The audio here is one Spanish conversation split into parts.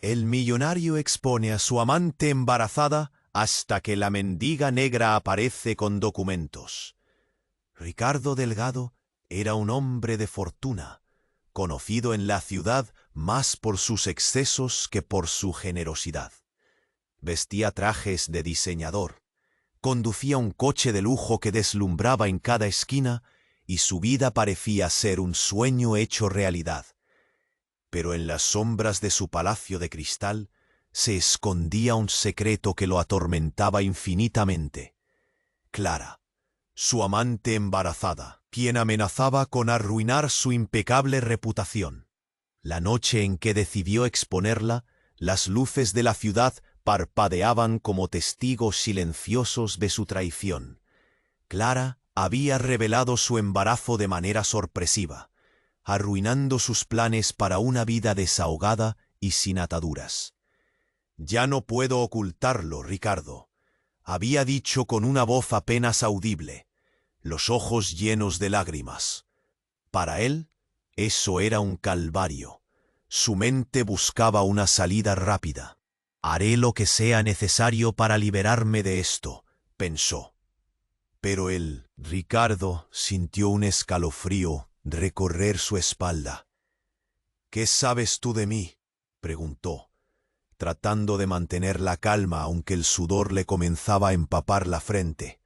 El millonario expone a su amante embarazada hasta que la mendiga negra aparece con documentos. Ricardo Delgado era un hombre de fortuna, conocido en la ciudad más por sus excesos que por su generosidad. Vestía trajes de diseñador, conducía un coche de lujo que deslumbraba en cada esquina y su vida parecía ser un sueño hecho realidad. Pero en las sombras de su palacio de cristal se escondía un secreto que lo atormentaba infinitamente. Clara, su amante embarazada, quien amenazaba con arruinar su impecable reputación. La noche en que decidió exponerla, las luces de la ciudad parpadeaban como testigos silenciosos de su traición. Clara había revelado su embarazo de manera sorpresiva, arruinando sus planes para una vida desahogada y sin ataduras. «Ya no puedo ocultarlo, Ricardo», había dicho con una voz apenas audible, los ojos llenos de lágrimas. Para él, eso era un calvario. Su mente buscaba una salida rápida. «Haré lo que sea necesario para liberarme de esto», pensó. Pero él, Ricardo, sintió un escalofrío recorrer su espalda. «¿Qué sabes tú de mí?», preguntó, tratando de mantener la calma aunque el sudor le comenzaba a empapar la frente.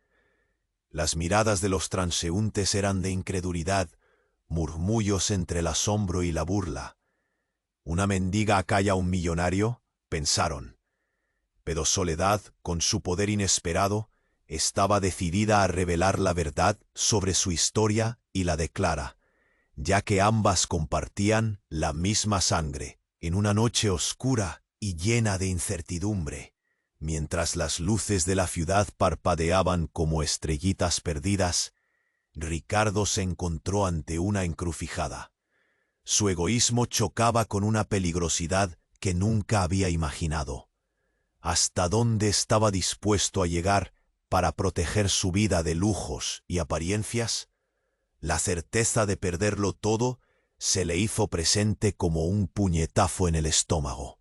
Las miradas de los transeúntes eran de incredulidad, murmullos entre el asombro y la burla. «¿Una mendiga acalla a un millonario?», pensaron. Pero Soledad, con su poder inesperado, estaba decidida a revelar la verdad sobre su historia y la de Clara, ya que ambas compartían la misma sangre. En una noche oscura y llena de incertidumbre, mientras las luces de la ciudad parpadeaban como estrellitas perdidas, Ricardo se encontró ante una encrucijada. Su egoísmo chocaba con una peligrosidad que nunca había imaginado. ¿Hasta dónde estaba dispuesto a llegar para proteger su vida de lujos y apariencias? La certeza de perderlo todo se le hizo presente como un puñetazo en el estómago.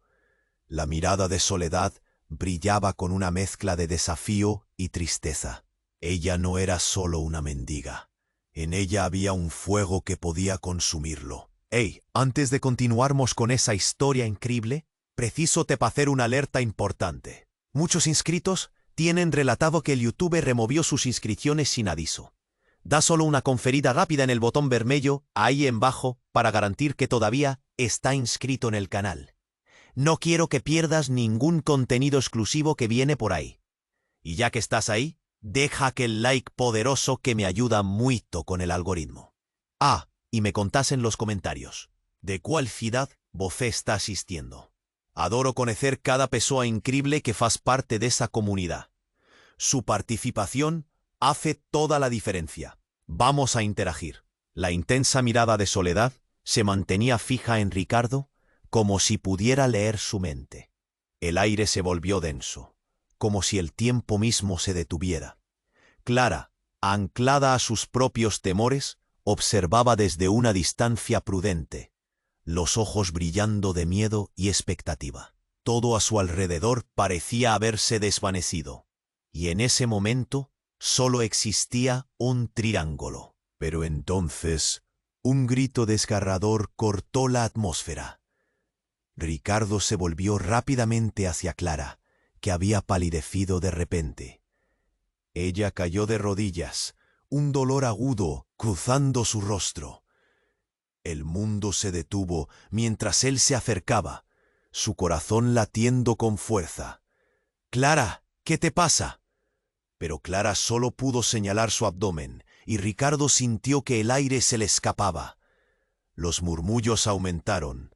La mirada de Soledad brillaba con una mezcla de desafío y tristeza. Ella no era solo una mendiga. En ella había un fuego que podía consumirlo. «Hey, antes de continuarmos con esa historia increíble, preciso te hacer una alerta importante. Muchos inscritos tienen relatado que el youtuber removió sus inscripciones sin aviso. Da solo una conferida rápida en el botón vermelho ahí en bajo para garantir que todavía está inscrito en el canal. No quiero que pierdas ningún contenido exclusivo que viene por ahí. Y ya que estás ahí, deja aquel like poderoso que me ayuda mucho con el algoritmo. Ah, y me contás en los comentarios, ¿de cuál ciudad vos está asistiendo? Adoro conocer cada persona increíble que faz parte de esa comunidad. Su participación hace toda la diferencia. Vamos a interagir». La intensa mirada de Soledad se mantenía fija en Ricardo, como si pudiera leer su mente. El aire se volvió denso, como si el tiempo mismo se detuviera. Clara, anclada a sus propios temores, observaba desde una distancia prudente, los ojos brillando de miedo y expectativa. Todo a su alrededor parecía haberse desvanecido, y en ese momento solo existía un triángulo. Pero entonces, un grito desgarrador cortó la atmósfera. Ricardo se volvió rápidamente hacia Clara, que había palidecido de repente. Ella cayó de rodillas, un dolor agudo cruzando su rostro. El mundo se detuvo mientras él se acercaba, su corazón latiendo con fuerza. «Clara, ¿qué te pasa?». Pero Clara solo pudo señalar su abdomen, y Ricardo sintió que el aire se le escapaba. Los murmullos aumentaron.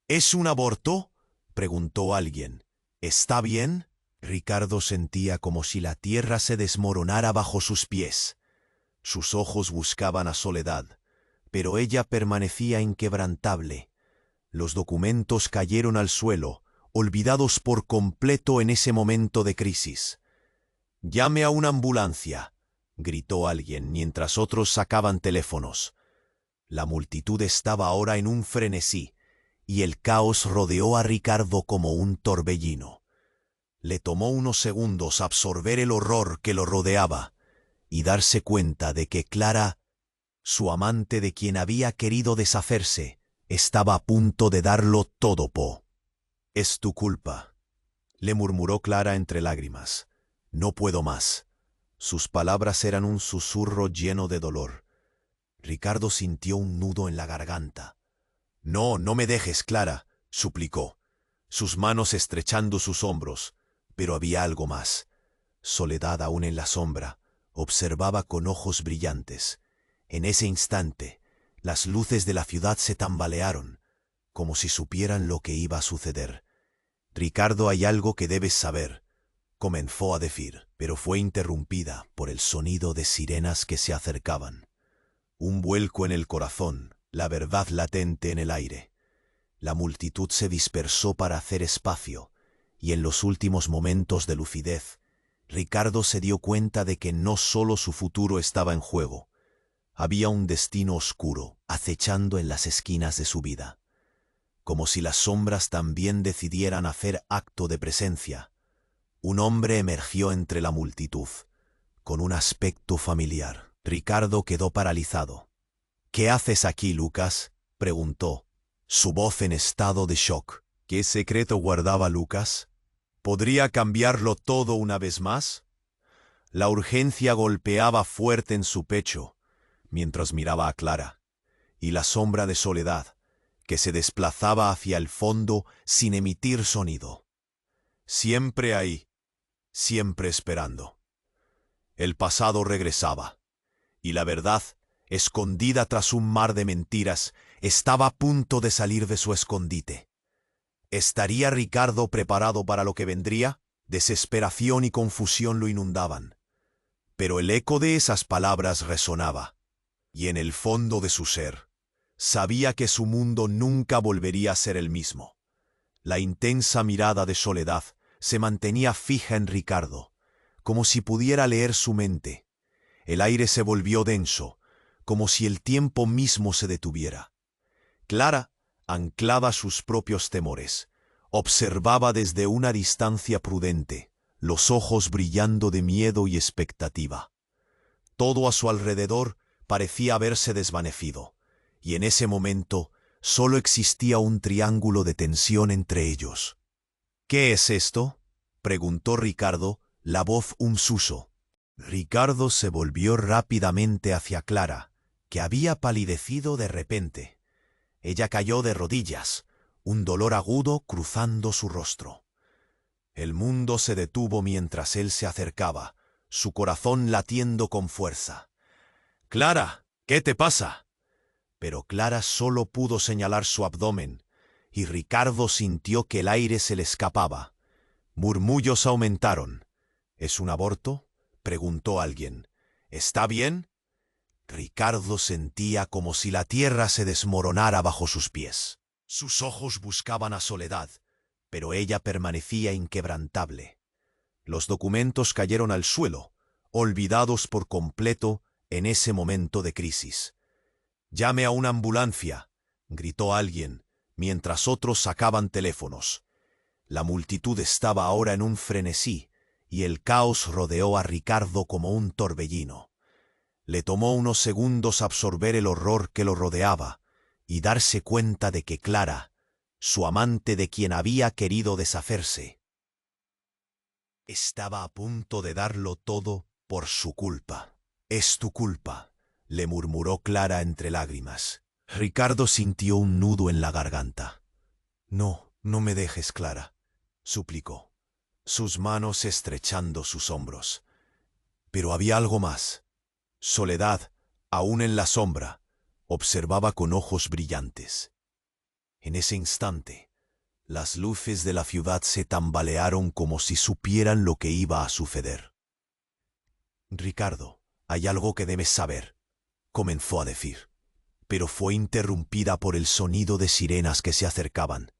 «¿Es un aborto?», preguntó alguien. «¿Está bien?». Ricardo sentía como si la tierra se desmoronara bajo sus pies. Sus ojos buscaban a Soledad, pero ella permanecía inquebrantable. Los documentos cayeron al suelo, olvidados por completo en ese momento de crisis. «Llame a una ambulancia», gritó alguien mientras otros sacaban teléfonos. La multitud estaba ahora en un frenesí, y el caos rodeó a Ricardo como un torbellino. Le tomó unos segundos absorber el horror que lo rodeaba y darse cuenta de que Clara, su amante de quien había querido deshacerse, estaba a punto de darlo todo. «Es tu culpa», le murmuró Clara entre lágrimas. «No puedo más». Sus palabras eran un susurro lleno de dolor. Ricardo sintió un nudo en la garganta. «No, no me dejes, Clara», suplicó, sus manos estrechando sus hombros. Pero había algo más. Soledad, aún en la sombra, observaba con ojos brillantes. En ese instante, las luces de la ciudad se tambalearon, como si supieran lo que iba a suceder. «Ricardo, hay algo que debes saber», comenzó a decir, pero fue interrumpida por el sonido de sirenas que se acercaban. Un vuelco en el corazón, la verdad latente en el aire. La multitud se dispersó para hacer espacio, y en los últimos momentos de lucidez, Ricardo se dio cuenta de que no solo su futuro estaba en juego. Había un destino oscuro acechando en las esquinas de su vida. Como si las sombras también decidieran hacer acto de presencia, un hombre emergió entre la multitud, con un aspecto familiar. Ricardo quedó paralizado. «¿Qué haces aquí, Lucas?», preguntó, su voz en estado de shock. ¿Qué secreto guardaba Lucas? ¿Podría cambiarlo todo una vez más? La urgencia golpeaba fuerte en su pecho, mientras miraba a Clara, y la sombra de Soledad, que se desplazaba hacia el fondo sin emitir sonido. Siempre ahí, siempre esperando. El pasado regresaba, y la verdad, escondida tras un mar de mentiras, estaba a punto de salir de su escondite. ¿Estaría Ricardo preparado para lo que vendría? Desesperación y confusión lo inundaban. Pero el eco de esas palabras resonaba, y en el fondo de su ser, sabía que su mundo nunca volvería a ser el mismo. La intensa mirada de Soledad se mantenía fija en Ricardo, como si pudiera leer su mente. El aire se volvió denso, como si el tiempo mismo se detuviera. Clara, anclada a sus propios temores, observaba desde una distancia prudente, los ojos brillando de miedo y expectativa. Todo a su alrededor parecía haberse desvanecido, y en ese momento solo existía un triángulo de tensión entre ellos. «¿Qué es esto?», preguntó Ricardo, la voz un suso. Ricardo se volvió rápidamente hacia Clara, que había palidecido de repente. Ella cayó de rodillas, un dolor agudo cruzando su rostro. El mundo se detuvo mientras él se acercaba, su corazón latiendo con fuerza. «Clara, ¿qué te pasa?». Pero Clara solo pudo señalar su abdomen, y Ricardo sintió que el aire se le escapaba. Murmullos aumentaron. «¿Es un aborto?», preguntó alguien. «¿Está bien?». Ricardo sentía como si la tierra se desmoronara bajo sus pies. Sus ojos buscaban a Soledad, pero ella permanecía inquebrantable. Los documentos cayeron al suelo, olvidados por completo en ese momento de crisis. «Llame a una ambulancia», gritó alguien, mientras otros sacaban teléfonos. La multitud estaba ahora en un frenesí, y el caos rodeó a Ricardo como un torbellino. Le tomó unos segundos absorber el horror que lo rodeaba y darse cuenta de que Clara, su amante de quien había querido deshacerse, estaba a punto de darlo todo por su culpa. «Es tu culpa», le murmuró Clara entre lágrimas. Ricardo sintió un nudo en la garganta. «No, no me dejes, Clara», suplicó, sus manos estrechando sus hombros. Pero había algo más. Soledad, aún en la sombra, observaba con ojos brillantes. En ese instante, las luces de la ciudad se tambalearon como si supieran lo que iba a suceder. «Ricardo, hay algo que debes saber», comenzó a decir, pero fue interrumpida por el sonido de sirenas que se acercaban.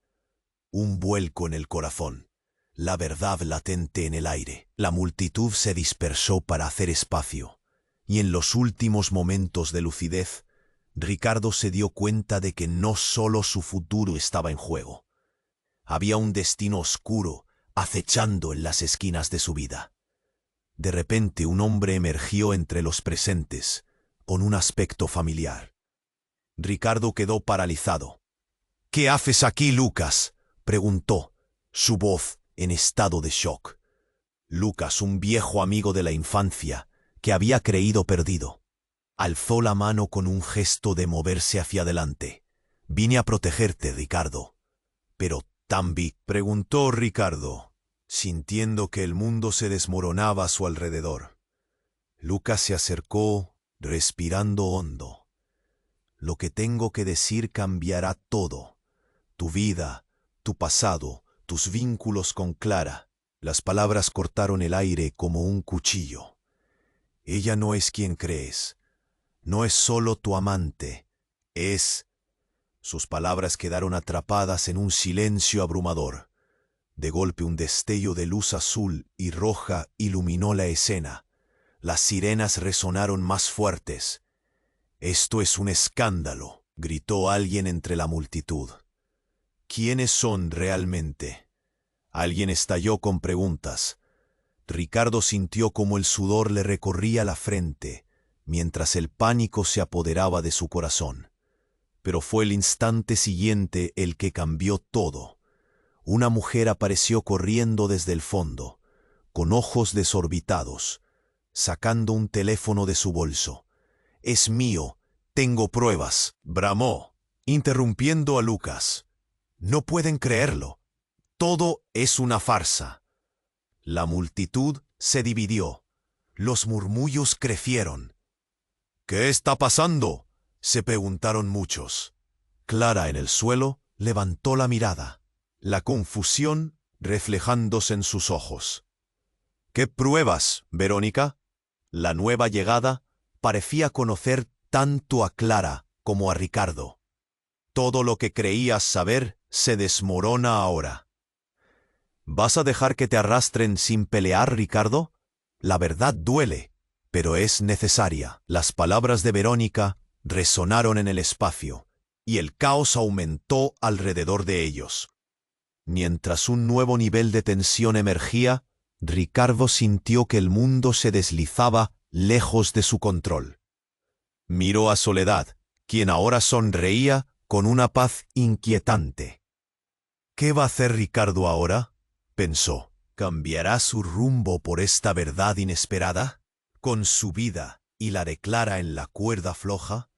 Un vuelco en el corazón, la verdad latente en el aire. La multitud se dispersó para hacer espacio, y en los últimos momentos de lucidez, Ricardo se dio cuenta de que no solo su futuro estaba en juego. Había un destino oscuro acechando en las esquinas de su vida. De repente un hombre emergió entre los presentes, con un aspecto familiar. Ricardo quedó paralizado. «¿Qué haces aquí, Lucas?», preguntó, su voz en estado de shock. Lucas, un viejo amigo de la infancia, que había creído perdido, alzó la mano con un gesto de moverse hacia adelante. «Vine a protegerte, Ricardo». «¿Pero Tambi?», preguntó Ricardo, sintiendo que el mundo se desmoronaba a su alrededor. Lucas se acercó, respirando hondo. «Lo que tengo que decir cambiará todo. Tu vida, tu pasado, tus vínculos con Clara». Las palabras cortaron el aire como un cuchillo. «Ella no es quien crees. No es solo tu amante. Es...». Sus palabras quedaron atrapadas en un silencio abrumador. De golpe un destello de luz azul y roja iluminó la escena. Las sirenas resonaron más fuertes. «Esto es un escándalo», gritó alguien entre la multitud. «¿Quiénes son realmente?». Alguien estalló con preguntas. Ricardo sintió como el sudor le recorría la frente, mientras el pánico se apoderaba de su corazón. Pero fue el instante siguiente el que cambió todo. Una mujer apareció corriendo desde el fondo, con ojos desorbitados, sacando un teléfono de su bolso. «Es mío, tengo pruebas», bramó, interrumpiendo a Lucas. «No pueden creerlo. Todo es una farsa». La multitud se dividió. Los murmullos crecieron. «¿Qué está pasando?», se preguntaron muchos. Clara, en el suelo, levantó la mirada, la confusión reflejándose en sus ojos. «¿Qué pruebas, Verónica?». La nueva llegada parecía conocer tanto a Clara como a Ricardo. «Todo lo que creías saber se desmorona ahora». «¿Vas a dejar que te arrastren sin pelear, Ricardo? La verdad duele, pero es necesaria». Las palabras de Verónica resonaron en el espacio, y el caos aumentó alrededor de ellos. Mientras un nuevo nivel de tensión emergía, Ricardo sintió que el mundo se deslizaba lejos de su control. Miró a Soledad, quien ahora sonreía con una paz inquietante. «¿Qué va a hacer Ricardo ahora?», pensó. «¿Cambiará su rumbo por esta verdad inesperada? Con su vida y la de Clara en la cuerda floja,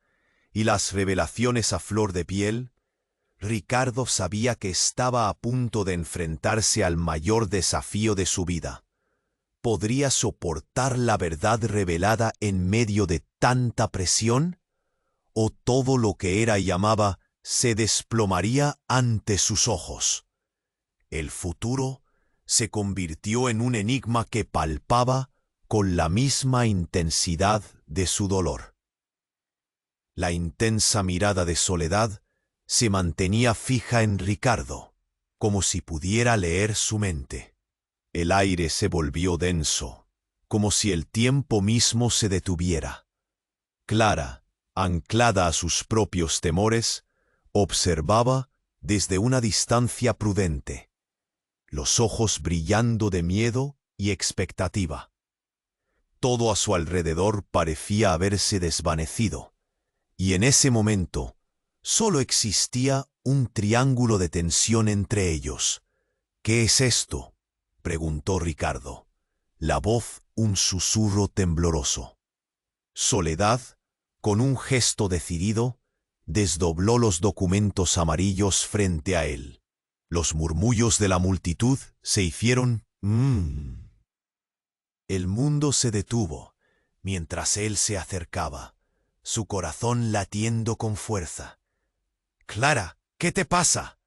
y las revelaciones a flor de piel, Ricardo sabía que estaba a punto de enfrentarse al mayor desafío de su vida. ¿Podría soportar la verdad revelada en medio de tanta presión? ¿O todo lo que era y amaba se desplomaría ante sus ojos? El futuro se convirtió en un enigma que palpaba con la misma intensidad de su dolor. La intensa mirada de Soledad se mantenía fija en Ricardo, como si pudiera leer su mente. El aire se volvió denso, como si el tiempo mismo se detuviera. Clara, anclada a sus propios temores, observaba desde una distancia prudente, los ojos brillando de miedo y expectativa. Todo a su alrededor parecía haberse desvanecido, y en ese momento solo existía un triángulo de tensión entre ellos. «¿Qué es esto?», preguntó Ricardo, la voz un susurro tembloroso. Soledad, con un gesto decidido, desdobló los documentos amarillos frente a él. Los murmullos de la multitud se hicieron «mmm». El mundo se detuvo mientras él se acercaba, su corazón latiendo con fuerza. «Clara, ¿qué te pasa?».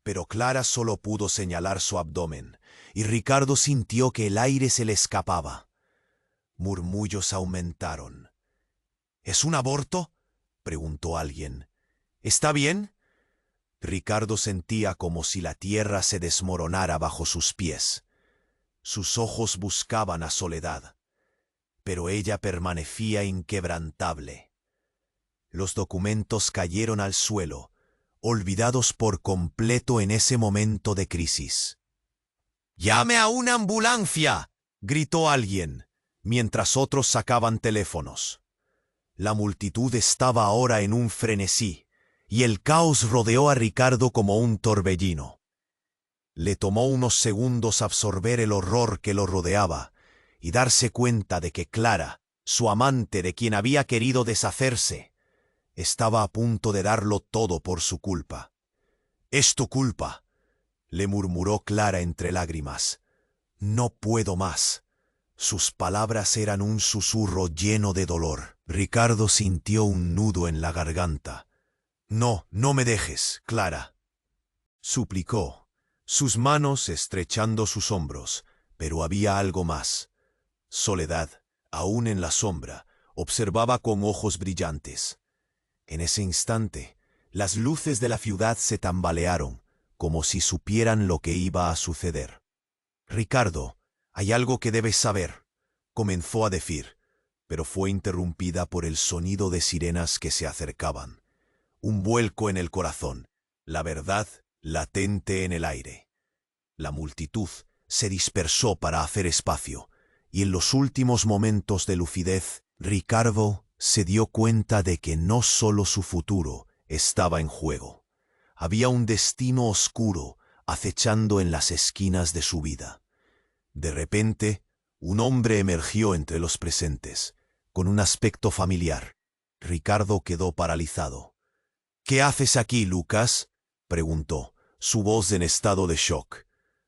Pero Clara solo pudo señalar su abdomen, y Ricardo sintió que el aire se le escapaba. Murmullos aumentaron. «¿Es un aborto?», preguntó alguien. «¿Está bien?». Ricardo sentía como si la tierra se desmoronara bajo sus pies. Sus ojos buscaban a Soledad, pero ella permanecía inquebrantable. Los documentos cayeron al suelo, olvidados por completo en ese momento de crisis. «¡Llame a una ambulancia!», gritó alguien, mientras otros sacaban teléfonos. La multitud estaba ahora en un frenesí, y el caos rodeó a Ricardo como un torbellino. Le tomó unos segundos absorber el horror que lo rodeaba y darse cuenta de que Clara, su amante de quien había querido deshacerse, estaba a punto de darlo todo por su culpa. «Es tu culpa», le murmuró Clara entre lágrimas. «No puedo más». Sus palabras eran un susurro lleno de dolor. Ricardo sintió un nudo en la garganta. «No, no me dejes, Clara», suplicó, sus manos estrechando sus hombros, pero había algo más. Soledad, aún en la sombra, observaba con ojos brillantes. En ese instante, las luces de la ciudad se tambalearon, como si supieran lo que iba a suceder. «Ricardo, hay algo que debes saber», comenzó a decir, pero fue interrumpida por el sonido de sirenas que se acercaban. Un vuelco en el corazón, la verdad latente en el aire. La multitud se dispersó para hacer espacio, y en los últimos momentos de lucidez, Ricardo se dio cuenta de que no solo su futuro estaba en juego. Había un destino oscuro acechando en las esquinas de su vida. De repente, un hombre emergió entre los presentes, con un aspecto familiar. Ricardo quedó paralizado. «¿Qué haces aquí, Lucas?», preguntó, su voz en estado de shock.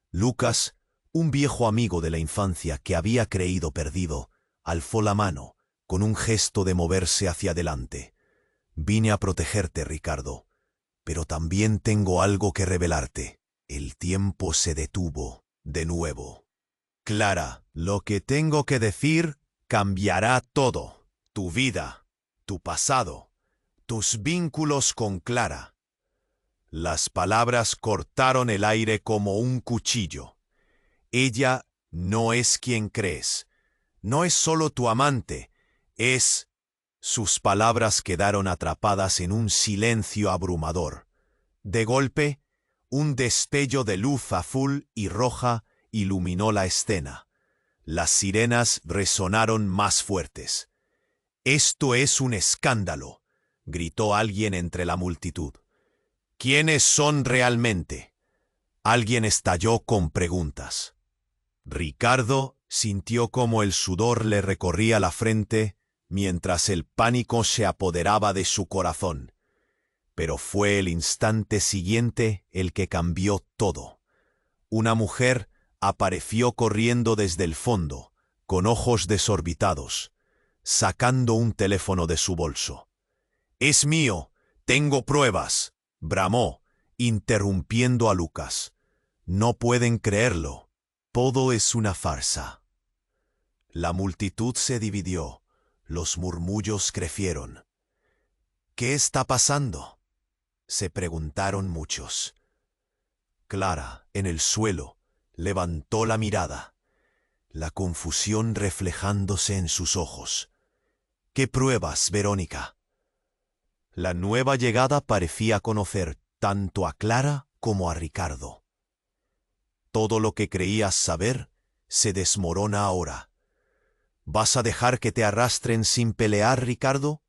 Lucas, un viejo amigo de la infancia que había creído perdido, alzó la mano, con un gesto de moverse hacia adelante. «Vine a protegerte, Ricardo, pero también tengo algo que revelarte». El tiempo se detuvo de nuevo. «Clara, lo que tengo que decir cambiará todo. Tu vida, tu pasado, tus vínculos con Clara». Las palabras cortaron el aire como un cuchillo. «Ella no es quien crees. No es solo tu amante, es...». Sus palabras quedaron atrapadas en un silencio abrumador. De golpe, un destello de luz azul y roja iluminó la escena. Las sirenas resonaron más fuertes. «Esto es un escándalo», gritó alguien entre la multitud. «¿Quiénes son realmente?». Alguien estalló con preguntas. Ricardo sintió como el sudor le recorría la frente mientras el pánico se apoderaba de su corazón. Pero fue el instante siguiente el que cambió todo. Una mujer apareció corriendo desde el fondo, con ojos desorbitados, sacando un teléfono de su bolso. «Es mío, tengo pruebas», bramó, interrumpiendo a Lucas. «No pueden creerlo. Todo es una farsa». La multitud se dividió, los murmullos crecieron. «¿Qué está pasando?», se preguntaron muchos. Clara, en el suelo, levantó la mirada, la confusión reflejándose en sus ojos. «¿Qué pruebas, Verónica?». La nueva llegada parecía conocer tanto a Clara como a Ricardo. «Todo lo que creías saber se desmorona ahora. ¿Vas a dejar que te arrastren sin pelear, Ricardo?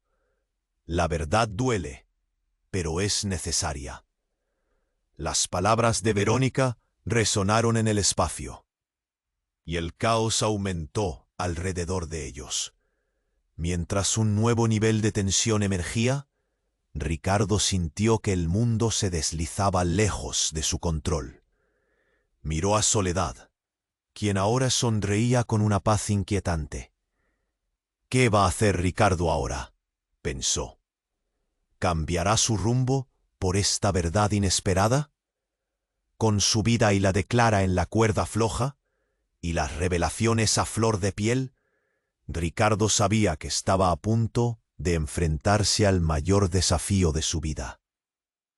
La verdad duele, pero es necesaria». Las palabras de Verónica resonaron en el espacio, y el caos aumentó alrededor de ellos. Mientras un nuevo nivel de tensión emergía, Ricardo sintió que el mundo se deslizaba lejos de su control. Miró a Soledad, quien ahora sonreía con una paz inquietante. «¿Qué va a hacer Ricardo ahora?», pensó. ¿Cambiará su rumbo por esta verdad inesperada? Con su vida y la de Clara en la cuerda floja, y las revelaciones a flor de piel, Ricardo sabía que estaba a punto de enfrentarse al mayor desafío de su vida.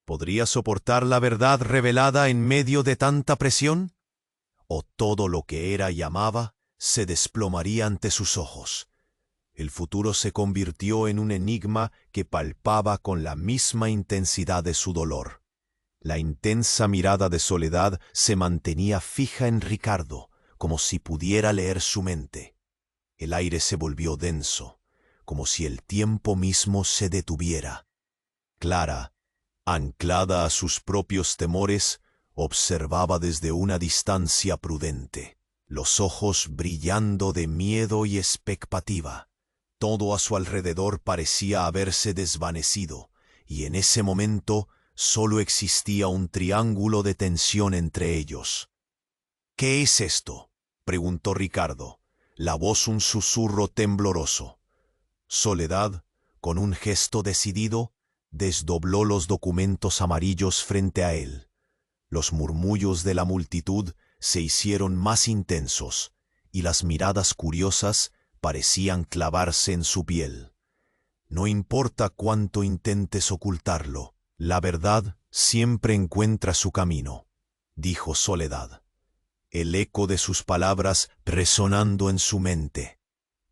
¿Podría soportar la verdad revelada en medio de tanta presión? ¿O todo lo que era y amaba se desplomaría ante sus ojos? El futuro se convirtió en un enigma que palpaba con la misma intensidad de su dolor. La intensa mirada de Soledad se mantenía fija en Ricardo, como si pudiera leer su mente. El aire se volvió denso, como si el tiempo mismo se detuviera. Clara, anclada a sus propios temores, observaba desde una distancia prudente, los ojos brillando de miedo y expectativa. Todo a su alrededor parecía haberse desvanecido, y en ese momento solo existía un triángulo de tensión entre ellos. —¿Qué es esto? —preguntó Ricardo, la voz un susurro tembloroso. Soledad, con un gesto decidido, desdobló los documentos amarillos frente a él. Los murmullos de la multitud se hicieron más intensos, y las miradas curiosas parecían clavarse en su piel. No importa cuánto intentes ocultarlo, la verdad siempre encuentra su camino, dijo Soledad, el eco de sus palabras resonando en su mente.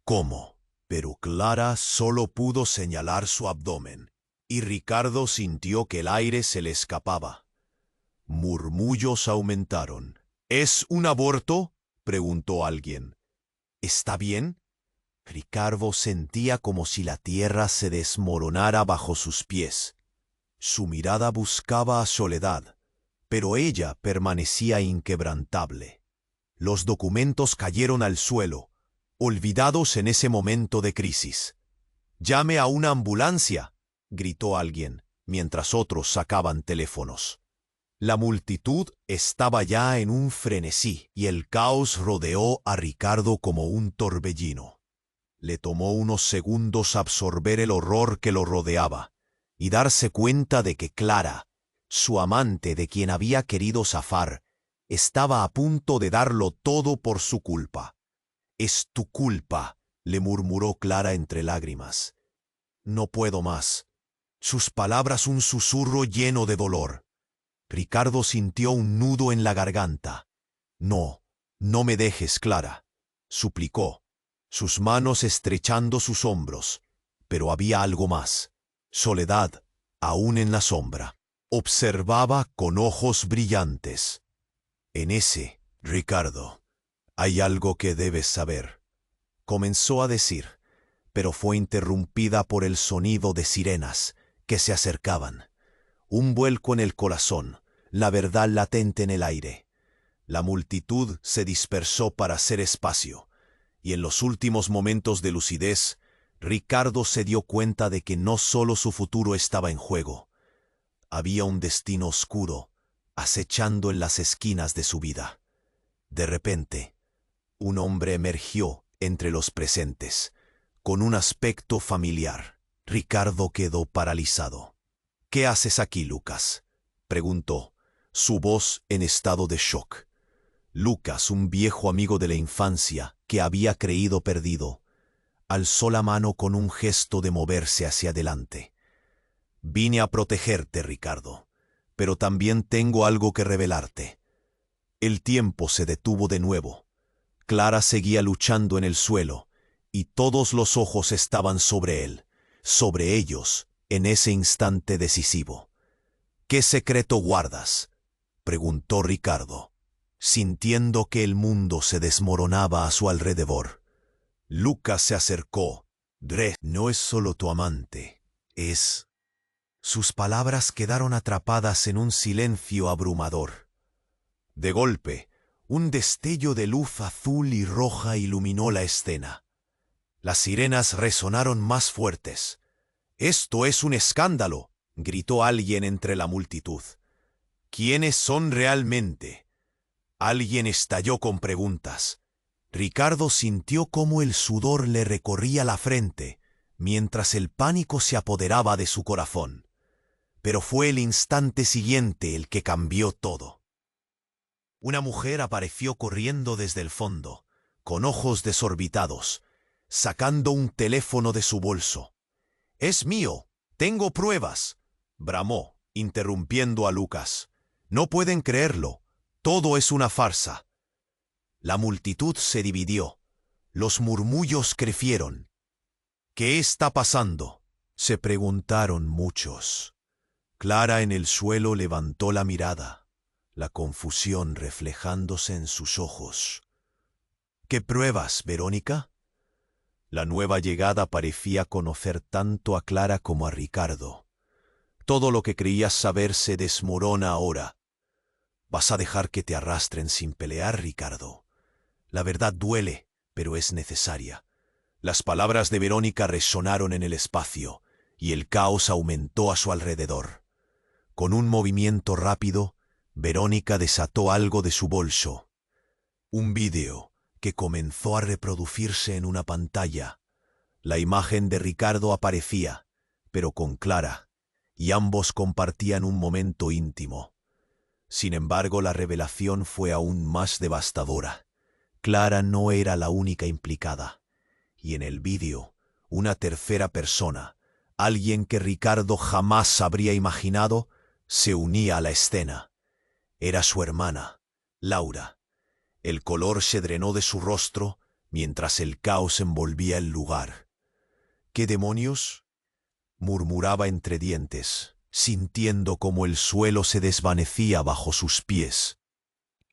¿Cómo? Pero Clara solo pudo señalar su abdomen, y Ricardo sintió que el aire se le escapaba. Murmullos aumentaron. —¿Es un aborto? —preguntó alguien. —¿Está bien? Ricardo sentía como si la tierra se desmoronara bajo sus pies. Su mirada buscaba a Soledad, pero ella permanecía inquebrantable. Los documentos cayeron al suelo, olvidados en ese momento de crisis. —¡Llame a una ambulancia! —gritó alguien, mientras otros sacaban teléfonos. La multitud estaba ya en un frenesí, y el caos rodeó a Ricardo como un torbellino. Le tomó unos segundos absorber el horror que lo rodeaba, y darse cuenta de que Clara, su amante de quien había querido zafar, estaba a punto de darlo todo por su culpa. —Es tu culpa —le murmuró Clara entre lágrimas. —No puedo más. Sus palabras un susurro lleno de dolor. Ricardo sintió un nudo en la garganta. —No, no me dejes, Clara —suplicó, sus manos estrechando sus hombros. Pero había algo más. Soledad, aún en la sombra, observaba con ojos brillantes. —En ese, Ricardo, hay algo que debes saber —comenzó a decir, pero fue interrumpida por el sonido de sirenas que se acercaban. Un vuelco en el corazón, la verdad latente en el aire. La multitud se dispersó para hacer espacio, y en los últimos momentos de lucidez, Ricardo se dio cuenta de que no solo su futuro estaba en juego. Había un destino oscuro acechando en las esquinas de su vida. De repente, un hombre emergió entre los presentes, con un aspecto familiar. Ricardo quedó paralizado. —¿Qué haces aquí, Lucas? —preguntó, su voz en estado de shock. Lucas, un viejo amigo de la infancia que había creído perdido, alzó la mano con un gesto de moverse hacia adelante. —Vine a protegerte, Ricardo, pero también tengo algo que revelarte. El tiempo se detuvo de nuevo. Clara seguía luchando en el suelo, y todos los ojos estaban sobre él, sobre ellos, en ese instante decisivo. —¿Qué secreto guardas? —preguntó Ricardo, sintiendo que el mundo se desmoronaba a su alrededor. Lucas se acercó. —Dre, no es solo tu amante, es... Sus palabras quedaron atrapadas en un silencio abrumador. De golpe, un destello de luz azul y roja iluminó la escena. Las sirenas resonaron más fuertes. —¡Esto es un escándalo! —gritó alguien entre la multitud. —¿Quiénes son realmente? Alguien estalló con preguntas. Ricardo sintió cómo el sudor le recorría la frente, mientras el pánico se apoderaba de su corazón. Pero fue el instante siguiente el que cambió todo. Una mujer apareció corriendo desde el fondo, con ojos desorbitados, sacando un teléfono de su bolso. —¡Es mío! ¡Tengo pruebas! —bramó, interrumpiendo a Lucas. —No pueden creerlo. Todo es una farsa. La multitud se dividió. Los murmullos crecieron. ¿Qué está pasando?, se preguntaron muchos. Clara en el suelo levantó la mirada, la confusión reflejándose en sus ojos. ¿Qué pruebas, Verónica? La nueva llegada parecía conocer tanto a Clara como a Ricardo. Todo lo que creías saber se desmorona ahora. ¿Vas a dejar que te arrastren sin pelear, Ricardo? La verdad duele, pero es necesaria. Las palabras de Verónica resonaron en el espacio, y el caos aumentó a su alrededor. Con un movimiento rápido, Verónica desató algo de su bolso. Un vídeo que comenzó a reproducirse en una pantalla. La imagen de Ricardo aparecía, pero con Clara, y ambos compartían un momento íntimo. Sin embargo, la revelación fue aún más devastadora. Clara no era la única implicada, y en el vídeo, una tercera persona, alguien que Ricardo jamás habría imaginado, se unía a la escena. Era su hermana, Laura. El color se drenó de su rostro mientras el caos envolvía el lugar. ¿Qué demonios?, murmuraba entre dientes, sintiendo cómo el suelo se desvanecía bajo sus pies.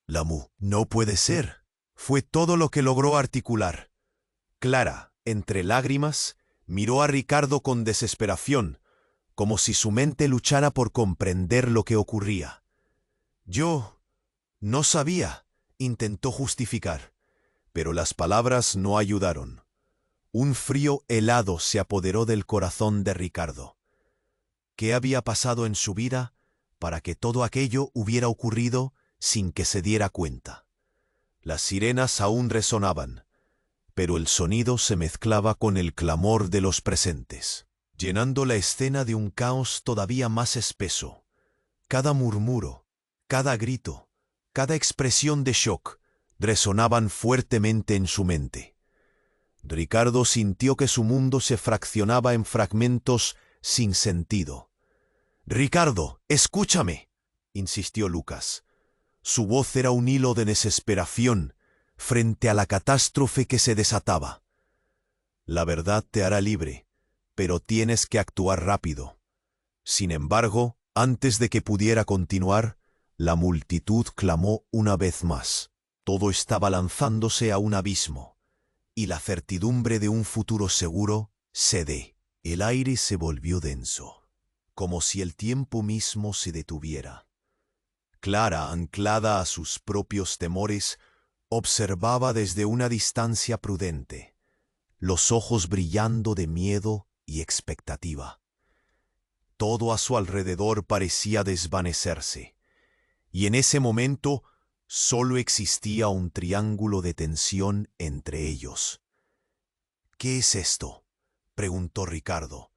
No puede ser. Fue todo lo que logró articular. Clara, entre lágrimas, miró a Ricardo con desesperación, como si su mente luchara por comprender lo que ocurría. Yo no sabía, intentó justificar, pero las palabras no ayudaron. Un frío helado se apoderó del corazón de Ricardo. ¿Qué había pasado en su vida para que todo aquello hubiera ocurrido sin que se diera cuenta? Las sirenas aún resonaban, pero el sonido se mezclaba con el clamor de los presentes, llenando la escena de un caos todavía más espeso. Cada murmuro, cada grito, cada expresión de shock resonaban fuertemente en su mente. Ricardo sintió que su mundo se fraccionaba en fragmentos sin sentido. «Ricardo, escúchame», insistió Lucas. Su voz era un hilo de desesperación frente a la catástrofe que se desataba. «La verdad te hará libre, pero tienes que actuar rápido». Sin embargo, antes de que pudiera continuar, la multitud clamó una vez más. Todo estaba lanzándose a un abismo, y la certidumbre de un futuro seguro cede. El aire se volvió denso, como si el tiempo mismo se detuviera. Clara, anclada a sus propios temores, observaba desde una distancia prudente, los ojos brillando de miedo y expectativa. Todo a su alrededor parecía desvanecerse, y en ese momento solo existía un triángulo de tensión entre ellos. «¿Qué es esto?», preguntó Ricardo,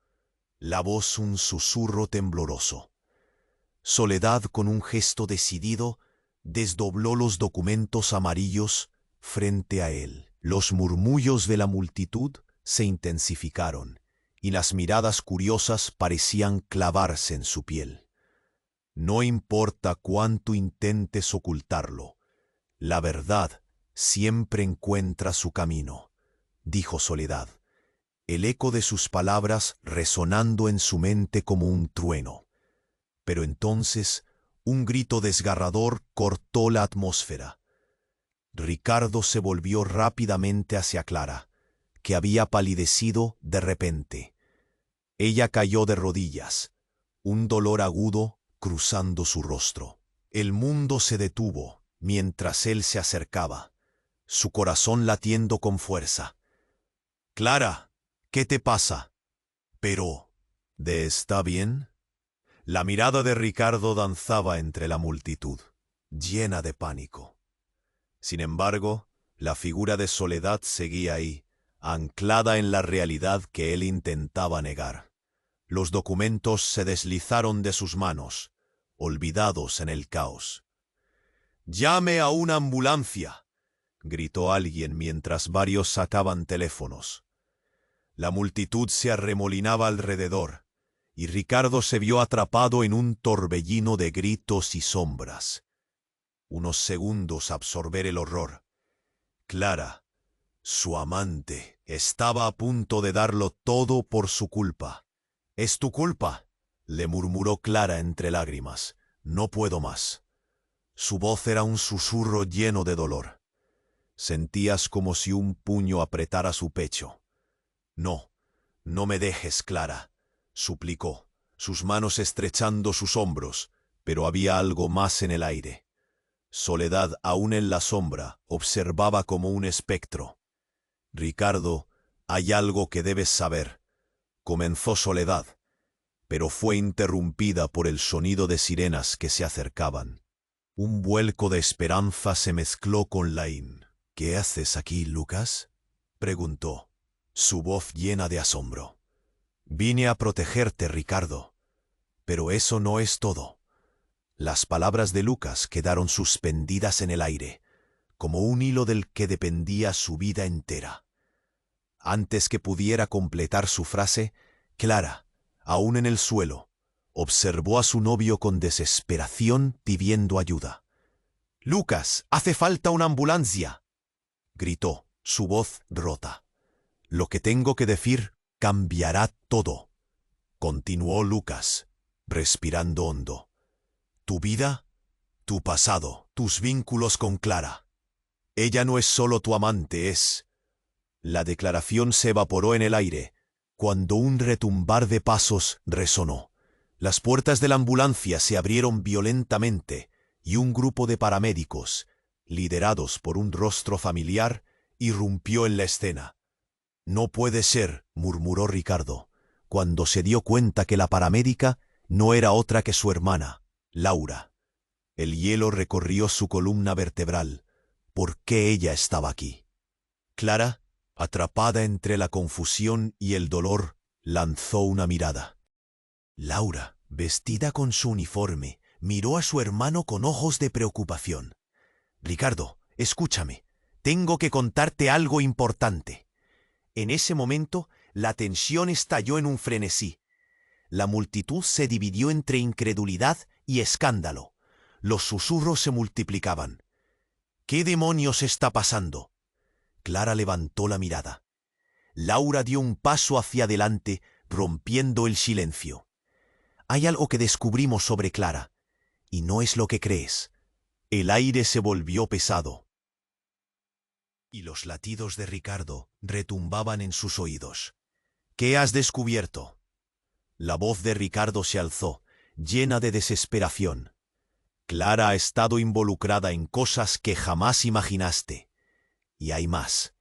la voz un susurro tembloroso. Soledad, con un gesto decidido, desdobló los documentos amarillos frente a él. Los murmullos de la multitud se intensificaron, y las miradas curiosas parecían clavarse en su piel. «No importa cuánto intentes ocultarlo, la verdad siempre encuentra su camino», dijo Soledad, el eco de sus palabras resonando en su mente como un trueno. Pero entonces un grito desgarrador cortó la atmósfera. Ricardo se volvió rápidamente hacia Clara, que había palidecido de repente. Ella cayó de rodillas, un dolor agudo cruzando su rostro. El mundo se detuvo mientras él se acercaba, su corazón latiendo con fuerza. «Clara, ¿qué te pasa?» «Pero, ¿está bien?» La mirada de Ricardo danzaba entre la multitud, llena de pánico. Sin embargo, la figura de Soledad seguía ahí, anclada en la realidad que él intentaba negar. Los documentos se deslizaron de sus manos, olvidados en el caos. «¡Llame a una ambulancia!», gritó alguien mientras varios sacaban teléfonos. La multitud se arremolinaba alrededor, y Ricardo se vio atrapado en un torbellino de gritos y sombras. Unos segundos a absorber el horror. Clara, su amante, Estaba a punto de darlo todo por su culpa. «Es tu culpa», le murmuró Clara entre lágrimas. «No puedo más». Su voz era un susurro lleno de dolor. Sentías como si un puño apretara su pecho. «No, no me dejes, Clara», suplicó, sus manos estrechando sus hombros, pero había algo más en el aire. Soledad, aún en la sombra, observaba como un espectro. «Ricardo, hay algo que debes saber», comenzó Soledad, pero fue interrumpida por el sonido de sirenas que se acercaban. Un vuelco de esperanza se mezcló con Lain. «¿Qué haces aquí, Lucas?», preguntó, su voz llena de asombro. «Vine a protegerte, Ricardo. Pero eso no es todo». Las palabras de Lucas quedaron suspendidas en el aire, como un hilo del que dependía su vida entera. Antes que pudiera completar su frase, Clara, aún en el suelo, observó a su novio con desesperación pidiendo ayuda. «Lucas, hace falta una ambulancia», gritó, su voz rota. «Lo que tengo que decir cambiará todo», continuó Lucas, respirando hondo. «Tu vida, tu pasado, tus vínculos con Clara. Ella no es solo tu amante, es...». La declaración se evaporó en el aire, cuando un retumbar de pasos resonó. Las puertas de la ambulancia se abrieron violentamente y un grupo de paramédicos, liderados por un rostro familiar, irrumpió en la escena. «No puede ser», murmuró Ricardo, cuando se dio cuenta que la paramédica no era otra que su hermana, Laura. El hielo recorrió su columna vertebral. ¿Por qué ella estaba aquí? Clara, atrapada entre la confusión y el dolor, lanzó una mirada. Laura, vestida con su uniforme, miró a su hermano con ojos de preocupación. «Ricardo, escúchame. Tengo que contarte algo importante». En ese momento, la tensión estalló en un frenesí. La multitud se dividió entre incredulidad y escándalo. Los susurros se multiplicaban. «¿Qué demonios está pasando?». Clara levantó la mirada. Laura dio un paso hacia adelante, rompiendo el silencio. «Hay algo que descubrimos sobre Clara, y no es lo que crees». El aire se volvió pesado, y los latidos de Ricardo retumbaban en sus oídos. «¿Qué has descubierto?». La voz de Ricardo se alzó, llena de desesperación. «Clara ha estado involucrada en cosas que jamás imaginaste. Y hay más».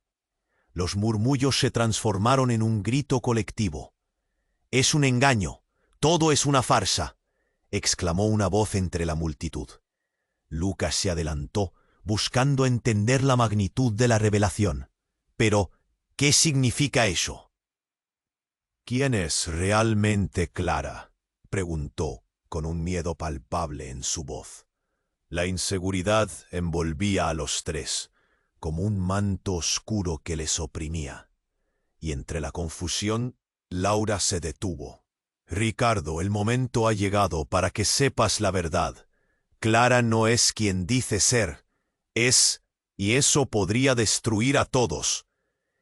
Los murmullos se transformaron en un grito colectivo. «Es un engaño, todo es una farsa», exclamó una voz entre la multitud. Lucas se adelantó, buscando entender la magnitud de la revelación. «Pero, ¿qué significa eso?». «¿Quién es realmente Clara?», preguntó, con un miedo palpable en su voz. La inseguridad envolvía a los tres, como un manto oscuro que les oprimía. Y entre la confusión, Laura se detuvo. «Ricardo, el momento ha llegado para que sepas la verdad. Clara no es quien dice ser, es, y eso podría destruir a todos».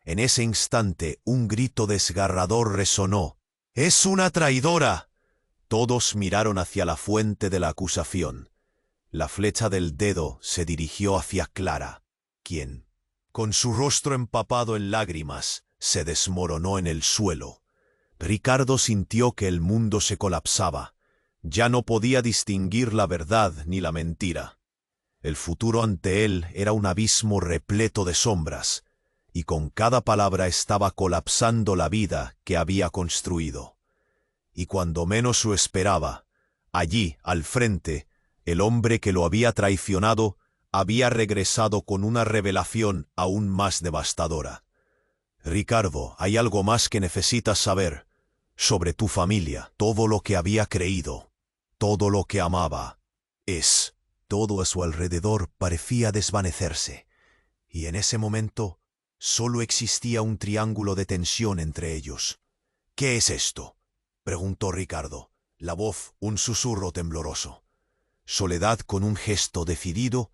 En ese instante, un grito desgarrador resonó. «¡Es una traidora!». Todos miraron hacia la fuente de la acusación. La flecha del dedo se dirigió hacia Clara, quien, con su rostro empapado en lágrimas, se desmoronó en el suelo. Ricardo sintió que el mundo se colapsaba. Ya no podía distinguir la verdad ni la mentira. El futuro ante él era un abismo repleto de sombras, y con cada palabra estaba colapsando la vida que había construido. Y cuando menos lo esperaba, allí, al frente, el hombre que lo había traicionado había regresado con una revelación aún más devastadora. «Ricardo, hay algo más que necesitas saber. Sobre tu familia, todo lo que había creído, todo lo que amaba, es...». Todo a su alrededor parecía desvanecerse, y en ese momento solo existía un triángulo de tensión entre ellos. «¿Qué es esto?», preguntó Ricardo, la voz un susurro tembloroso. Soledad, con un gesto decidido,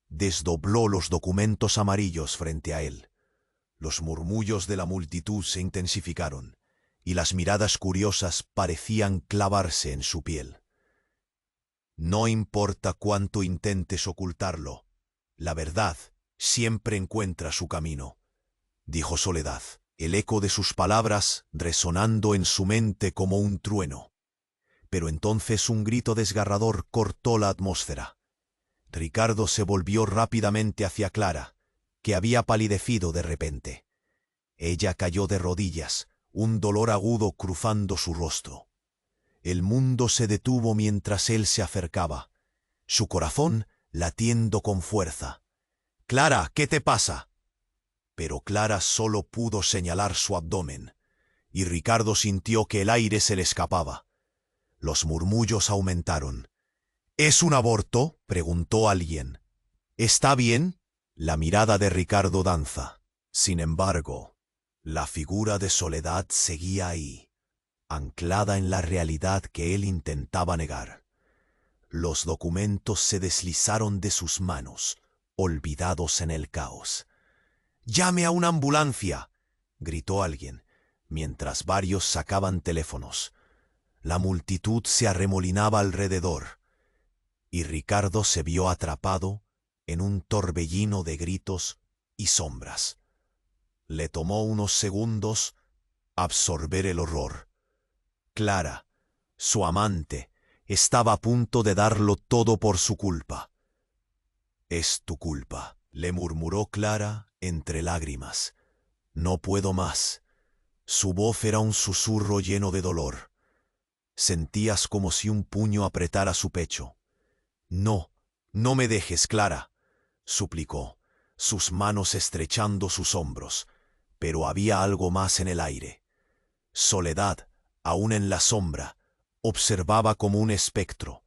desdobló los documentos amarillos frente a él. Los murmullos de la multitud se intensificaron, y las miradas curiosas parecían clavarse en su piel. No importa cuánto intentes ocultarlo, la verdad siempre encuentra su camino, dijo Soledad, el eco de sus palabras resonando en su mente como un trueno. Pero entonces un grito desgarrador cortó la atmósfera. Ricardo se volvió rápidamente hacia Clara, que había palidecido de repente. Ella cayó de rodillas, un dolor agudo cruzando su rostro. El mundo se detuvo mientras él se acercaba, su corazón latiendo con fuerza. «Clara, ¿qué te pasa?» Pero Clara solo pudo señalar su abdomen, y Ricardo sintió que el aire se le escapaba. Los murmullos aumentaron. «¿Es un aborto?», preguntó alguien. «¿Está bien?». La mirada de Ricardo danza. Sin embargo, la figura de Soledad seguía ahí, anclada en la realidad que él intentaba negar. Los documentos se deslizaron de sus manos, olvidados en el caos. «¡Llame a una ambulancia!», gritó alguien, mientras varios sacaban teléfonos. La multitud se arremolinaba alrededor, y Ricardo se vio atrapado en un torbellino de gritos y sombras. Le tomó unos segundos absorber el horror. Clara, su amante, estaba a punto de darlo todo por su culpa. «Es tu culpa», le murmuró Clara entre lágrimas. «No puedo más». Su voz era un susurro lleno de dolor. Sentías como si un puño apretara su pecho. «No, no me dejes, Clara», suplicó, sus manos estrechando sus hombros, pero había algo más en el aire. Soledad, aún en la sombra, observaba como un espectro.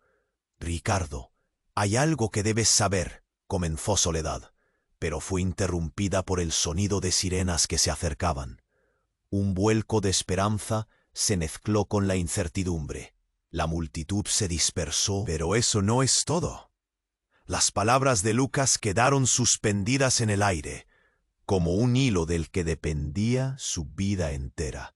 «Ricardo, hay algo que debes saber», comenzó Soledad, pero fue interrumpida por el sonido de sirenas que se acercaban. Un vuelco de esperanza se mezcló con la incertidumbre. La multitud se dispersó, pero eso no es todo. Las palabras de Lucas quedaron suspendidas en el aire, como un hilo del que dependía su vida entera.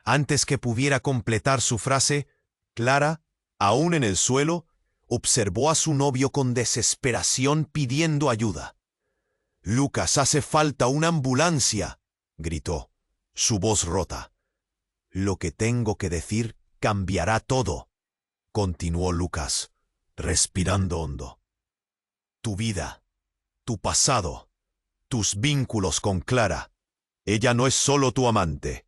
Antes que pudiera completar su frase, Clara, aún en el suelo, observó a su novio con desesperación pidiendo ayuda. «Lucas, hace falta una ambulancia», gritó, su voz rota. «Lo que tengo que decir cambiará todo», continuó Lucas, respirando hondo. «Tu vida, tu pasado, tus vínculos con Clara. Ella no es solo tu amante,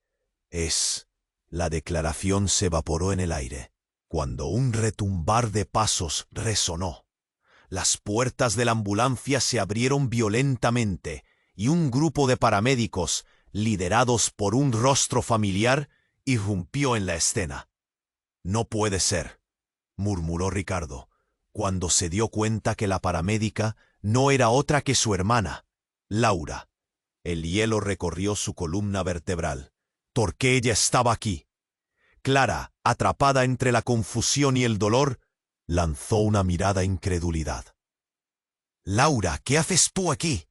es...». La declaración se evaporó en el aire, cuando un retumbar de pasos resonó. Las puertas de la ambulancia se abrieron violentamente y un grupo de paramédicos, liderados por un rostro familiar, irrumpió en la escena. «No puede ser», murmuró Ricardo, cuando se dio cuenta que la paramédica no era otra que su hermana, Laura. El hielo recorrió su columna vertebral. ¿Por qué ella estaba aquí? Clara, atrapada entre la confusión y el dolor, lanzó una mirada de incredulidad. «Laura, ¿qué haces tú aquí?».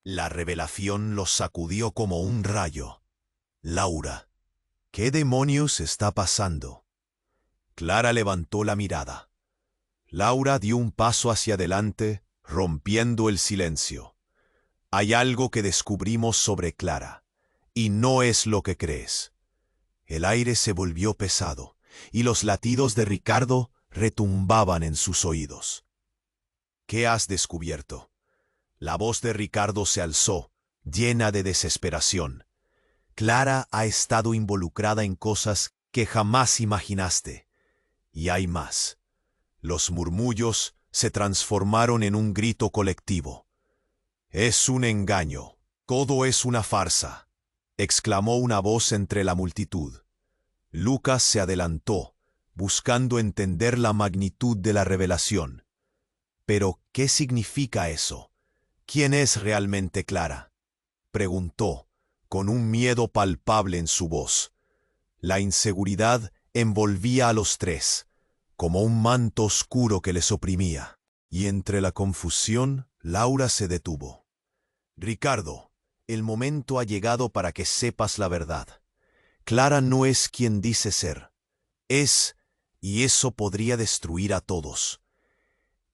La revelación los sacudió como un rayo. «Laura, ¿qué demonios está pasando?». Clara levantó la mirada. Laura dio un paso hacia adelante, rompiendo el silencio. «Hay algo que descubrimos sobre Clara, y no es lo que crees». El aire se volvió pesado, y los latidos de Ricardo retumbaban en sus oídos. «¿Qué has descubierto?». La voz de Ricardo se alzó, llena de desesperación. «Clara ha estado involucrada en cosas que jamás imaginaste. Y hay más». Los murmullos se transformaron en un grito colectivo. «Es un engaño. Todo es una farsa», exclamó una voz entre la multitud. Lucas se adelantó, buscando entender la magnitud de la revelación. «¿Pero qué significa eso? ¿Quién es realmente Clara?», preguntó, con un miedo palpable en su voz. La inseguridad envolvía a los tres, como un manto oscuro que les oprimía, y entre la confusión, Laura se detuvo. Ricardo, el momento ha llegado para que sepas la verdad. Clara no es quien dice ser. Es, y eso podría destruir a todos.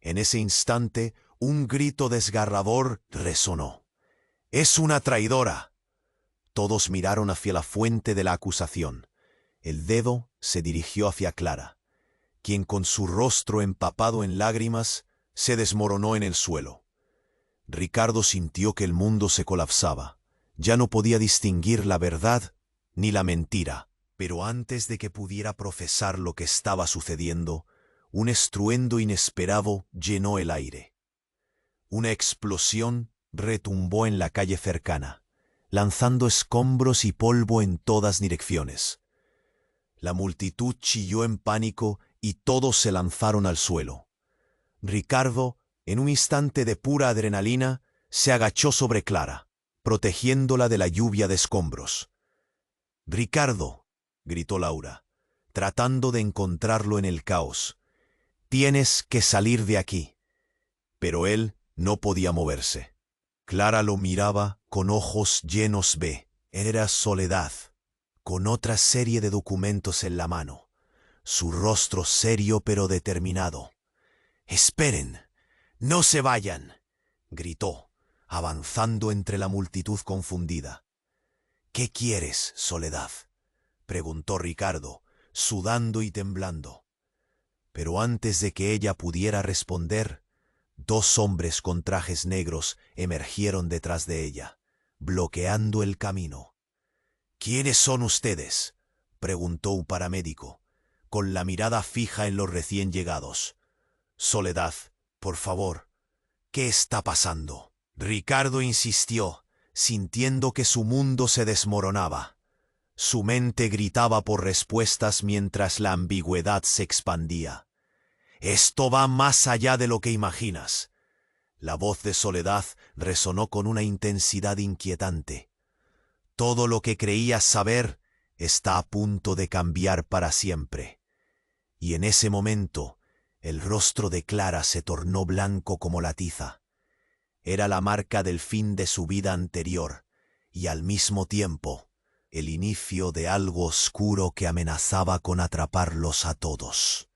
En ese instante, un grito desgarrador resonó. ¡Es una traidora! Todos miraron hacia la fuente de la acusación. El dedo se dirigió hacia Clara, quien con su rostro empapado en lágrimas se desmoronó en el suelo. Ricardo sintió que el mundo se colapsaba. Ya no podía distinguir la verdad ni la mentira. Pero antes de que pudiera profesar lo que estaba sucediendo, un estruendo inesperado llenó el aire. Una explosión retumbó en la calle cercana, lanzando escombros y polvo en todas direcciones. La multitud chilló en pánico y todos se lanzaron al suelo. Ricardo, en un instante de pura adrenalina, se agachó sobre Clara, protegiéndola de la lluvia de escombros. «Ricardo», gritó Laura, tratando de encontrarlo en el caos, «tienes que salir de aquí». Pero él no podía moverse. Clara lo miraba con ojos llenos de... Era Soledad, con otra serie de documentos en la mano, su rostro serio pero determinado. «Esperen, no se vayan», gritó, avanzando entre la multitud confundida. «¿Qué quieres, Soledad?», preguntó Ricardo, sudando y temblando. Pero antes de que ella pudiera responder, dos hombres con trajes negros emergieron detrás de ella, bloqueando el camino. «¿Quiénes son ustedes?», preguntó un paramédico, con la mirada fija en los recién llegados. «Soledad, por favor, ¿qué está pasando?». Ricardo insistió, sintiendo que su mundo se desmoronaba. Su mente gritaba por respuestas mientras la ambigüedad se expandía. «Esto va más allá de lo que imaginas». La voz de Soledad resonó con una intensidad inquietante. «Todo lo que creías saber está a punto de cambiar para siempre». Y en ese momento, el rostro de Clara se tornó blanco como la tiza. Era la marca del fin de su vida anterior, y al mismo tiempo, el inicio de algo oscuro que amenazaba con atraparlos a todos.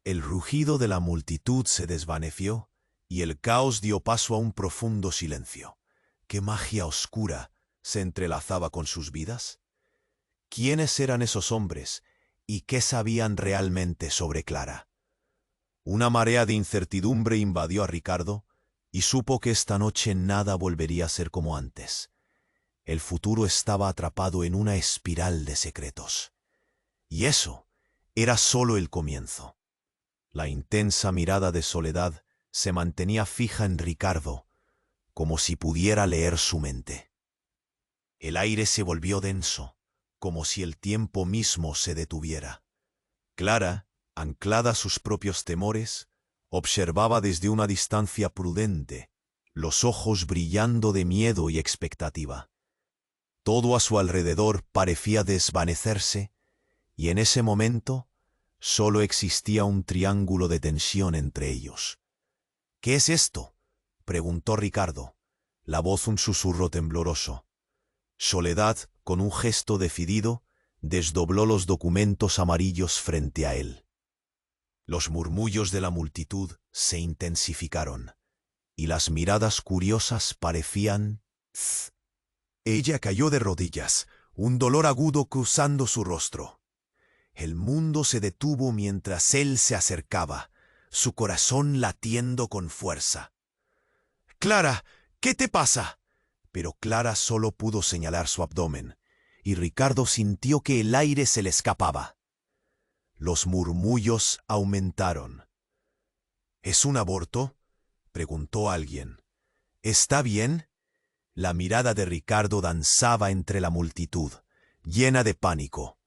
El rugido de la multitud se desvaneció, y el caos dio paso a un profundo silencio. ¿Qué magia oscura se entrelazaba con sus vidas? ¿Quiénes eran esos hombres, y qué sabían realmente sobre Clara? Una marea de incertidumbre invadió a Ricardo, y supo que esta noche nada volvería a ser como antes. El futuro estaba atrapado en una espiral de secretos. Y eso era solo el comienzo. La intensa mirada de Soledad se mantenía fija en Ricardo, como si pudiera leer su mente. El aire se volvió denso, como si el tiempo mismo se detuviera. Clara, anclada a sus propios temores, observaba desde una distancia prudente, los ojos brillando de miedo y expectativa. Todo a su alrededor parecía desvanecerse, y en ese momento solo existía un triángulo de tensión entre ellos. «¿Qué es esto?», preguntó Ricardo, la voz un susurro tembloroso. Soledad, con un gesto decidido, desdobló los documentos amarillos frente a él. Los murmullos de la multitud se intensificaron, y las miradas curiosas parecían... Ella cayó de rodillas, un dolor agudo cruzando su rostro. El mundo se detuvo mientras él se acercaba, su corazón latiendo con fuerza. «Clara, ¿qué te pasa?». Pero Clara solo pudo señalar su abdomen, y Ricardo sintió que el aire se le escapaba. Los murmullos aumentaron. «¿Es un aborto?», preguntó alguien. «¿Está bien?». La mirada de Ricardo danzaba entre la multitud, llena de pánico.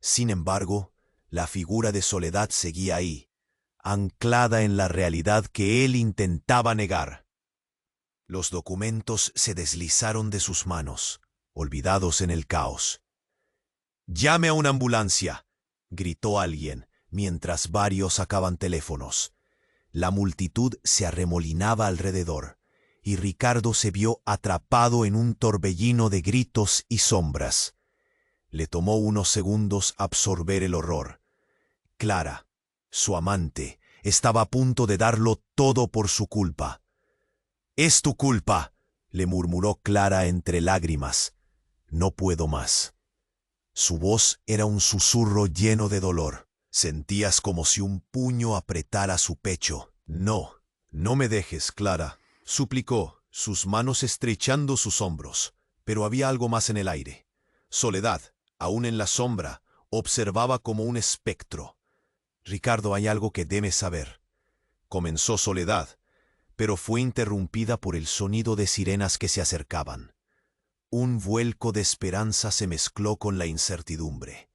Sin embargo, la figura de Soledad seguía ahí, anclada en la realidad que él intentaba negar. Los documentos se deslizaron de sus manos, olvidados en el caos. «Llame a una ambulancia», gritó alguien, mientras varios sacaban teléfonos. La multitud se arremolinaba alrededor, y Ricardo se vio atrapado en un torbellino de gritos y sombras. Le tomó unos segundos absorber el horror. Clara, su amante, estaba a punto de darlo todo por su culpa. «Es tu culpa», le murmuró Clara entre lágrimas. «No puedo más». Su voz era un susurro lleno de dolor. Sentías como si un puño apretara su pecho. «No, no me dejes, Clara», suplicó, sus manos estrechando sus hombros. Pero había algo más en el aire. Soledad, aún en la sombra, observaba como un espectro. «Ricardo, hay algo que debes saber», comenzó Soledad, pero fue interrumpida por el sonido de sirenas que se acercaban. Un vuelco de esperanza se mezcló con la incertidumbre.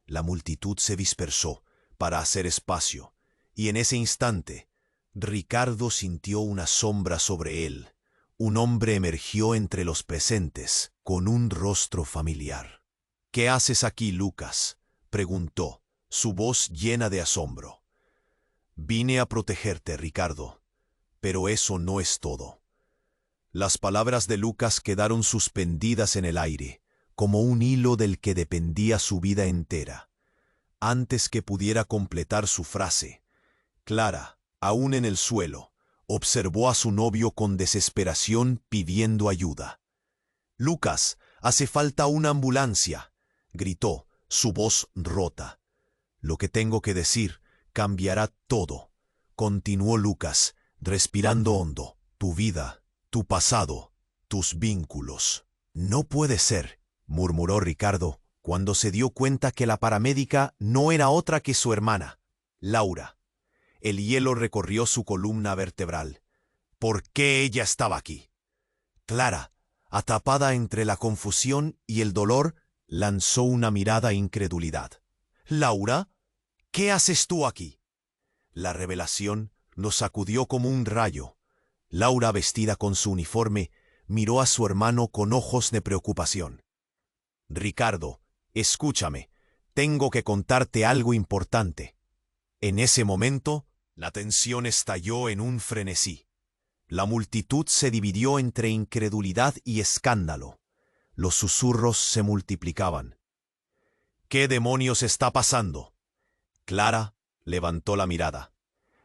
La multitud se dispersó para hacer espacio, y en ese instante, Ricardo sintió una sombra sobre él. Un hombre emergió entre los presentes, con un rostro familiar. «¿Qué haces aquí, Lucas?», preguntó, su voz llena de asombro. «Vine a protegerte, Ricardo, pero eso no es todo». Las palabras de Lucas quedaron suspendidas en el aire, como un hilo del que dependía su vida entera. Antes que pudiera completar su frase, Clara, aún en el suelo, observó a su novio con desesperación pidiendo ayuda. «Lucas, hace falta una ambulancia», gritó, su voz rota. «Lo que tengo que decir cambiará todo», continuó Lucas, respirando hondo. «Tu vida, tu pasado, tus vínculos». «No puede ser», murmuró Ricardo, cuando se dio cuenta que la paramédica no era otra que su hermana, Laura. El hielo recorrió su columna vertebral. ¿Por qué ella estaba aquí? Clara, atrapada entre la confusión y el dolor, lanzó una mirada de incredulidad. «¿Laura? ¿Qué haces tú aquí?» La revelación lo sacudió como un rayo. Laura, vestida con su uniforme, miró a su hermano con ojos de preocupación. «Ricardo, escúchame, tengo que contarte algo importante». En ese momento, la tensión estalló en un frenesí. La multitud se dividió entre incredulidad y escándalo. Los susurros se multiplicaban. «¿Qué demonios está pasando?». Clara levantó la mirada.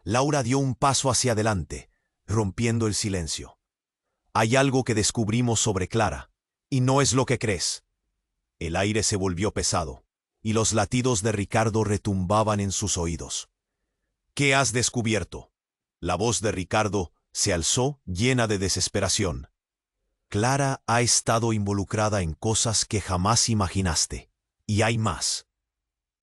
Laura dio un paso hacia adelante, rompiendo el silencio. «Hay algo que descubrimos sobre Clara, y no es lo que crees». El aire se volvió pesado, y los latidos de Ricardo retumbaban en sus oídos. «¿Qué has descubierto?». La voz de Ricardo se alzó llena de desesperación. «Clara ha estado involucrada en cosas que jamás imaginaste, y hay más».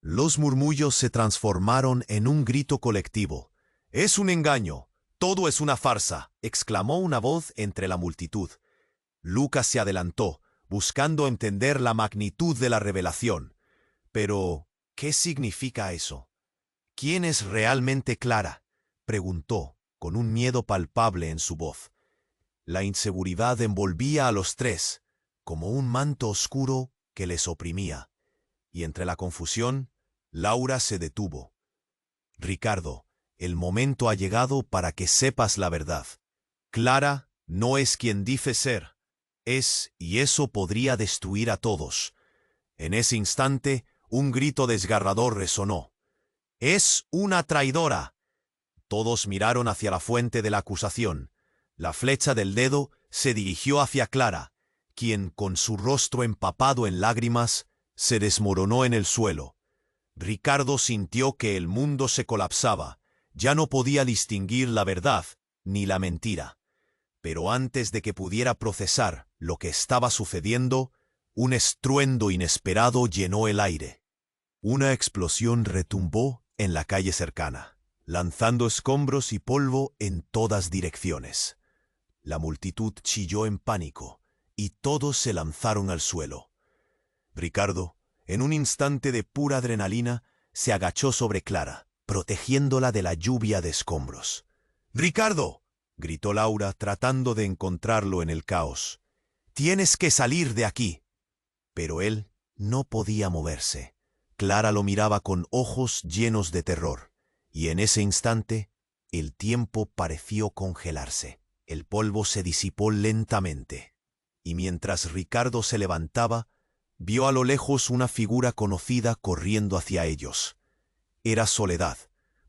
Los murmullos se transformaron en un grito colectivo. «Es un engaño, todo es una farsa», exclamó una voz entre la multitud. Lucas se adelantó, buscando entender la magnitud de la revelación. «Pero, ¿qué significa eso? ¿Quién es realmente Clara?», preguntó, con un miedo palpable en su voz. La inseguridad envolvía a los tres, como un manto oscuro que les oprimía. Y entre la confusión, Laura se detuvo. «Ricardo, el momento ha llegado para que sepas la verdad. Clara no es quien dice ser. Es, y eso podría destruir a todos». En ese instante, un grito desgarrador resonó. «¡Es una traidora!». Todos miraron hacia la fuente de la acusación. La flecha del dedo se dirigió hacia Clara, quien, con su rostro empapado en lágrimas, se desmoronó en el suelo. Ricardo sintió que el mundo se colapsaba. Ya no podía distinguir la verdad ni la mentira. Pero antes de que pudiera procesar lo que estaba sucediendo, un estruendo inesperado llenó el aire. Una explosión retumbó en la calle cercana, lanzando escombros y polvo en todas direcciones. La multitud chilló en pánico, y todos se lanzaron al suelo. Ricardo, en un instante de pura adrenalina, se agachó sobre Clara, protegiéndola de la lluvia de escombros. «¡Ricardo!», gritó Laura, tratando de encontrarlo en el caos. «Tienes que salir de aquí». Pero él no podía moverse. Clara lo miraba con ojos llenos de terror, y en ese instante el tiempo pareció congelarse. El polvo se disipó lentamente, y mientras Ricardo se levantaba, vio a lo lejos una figura conocida corriendo hacia ellos. Era Soledad,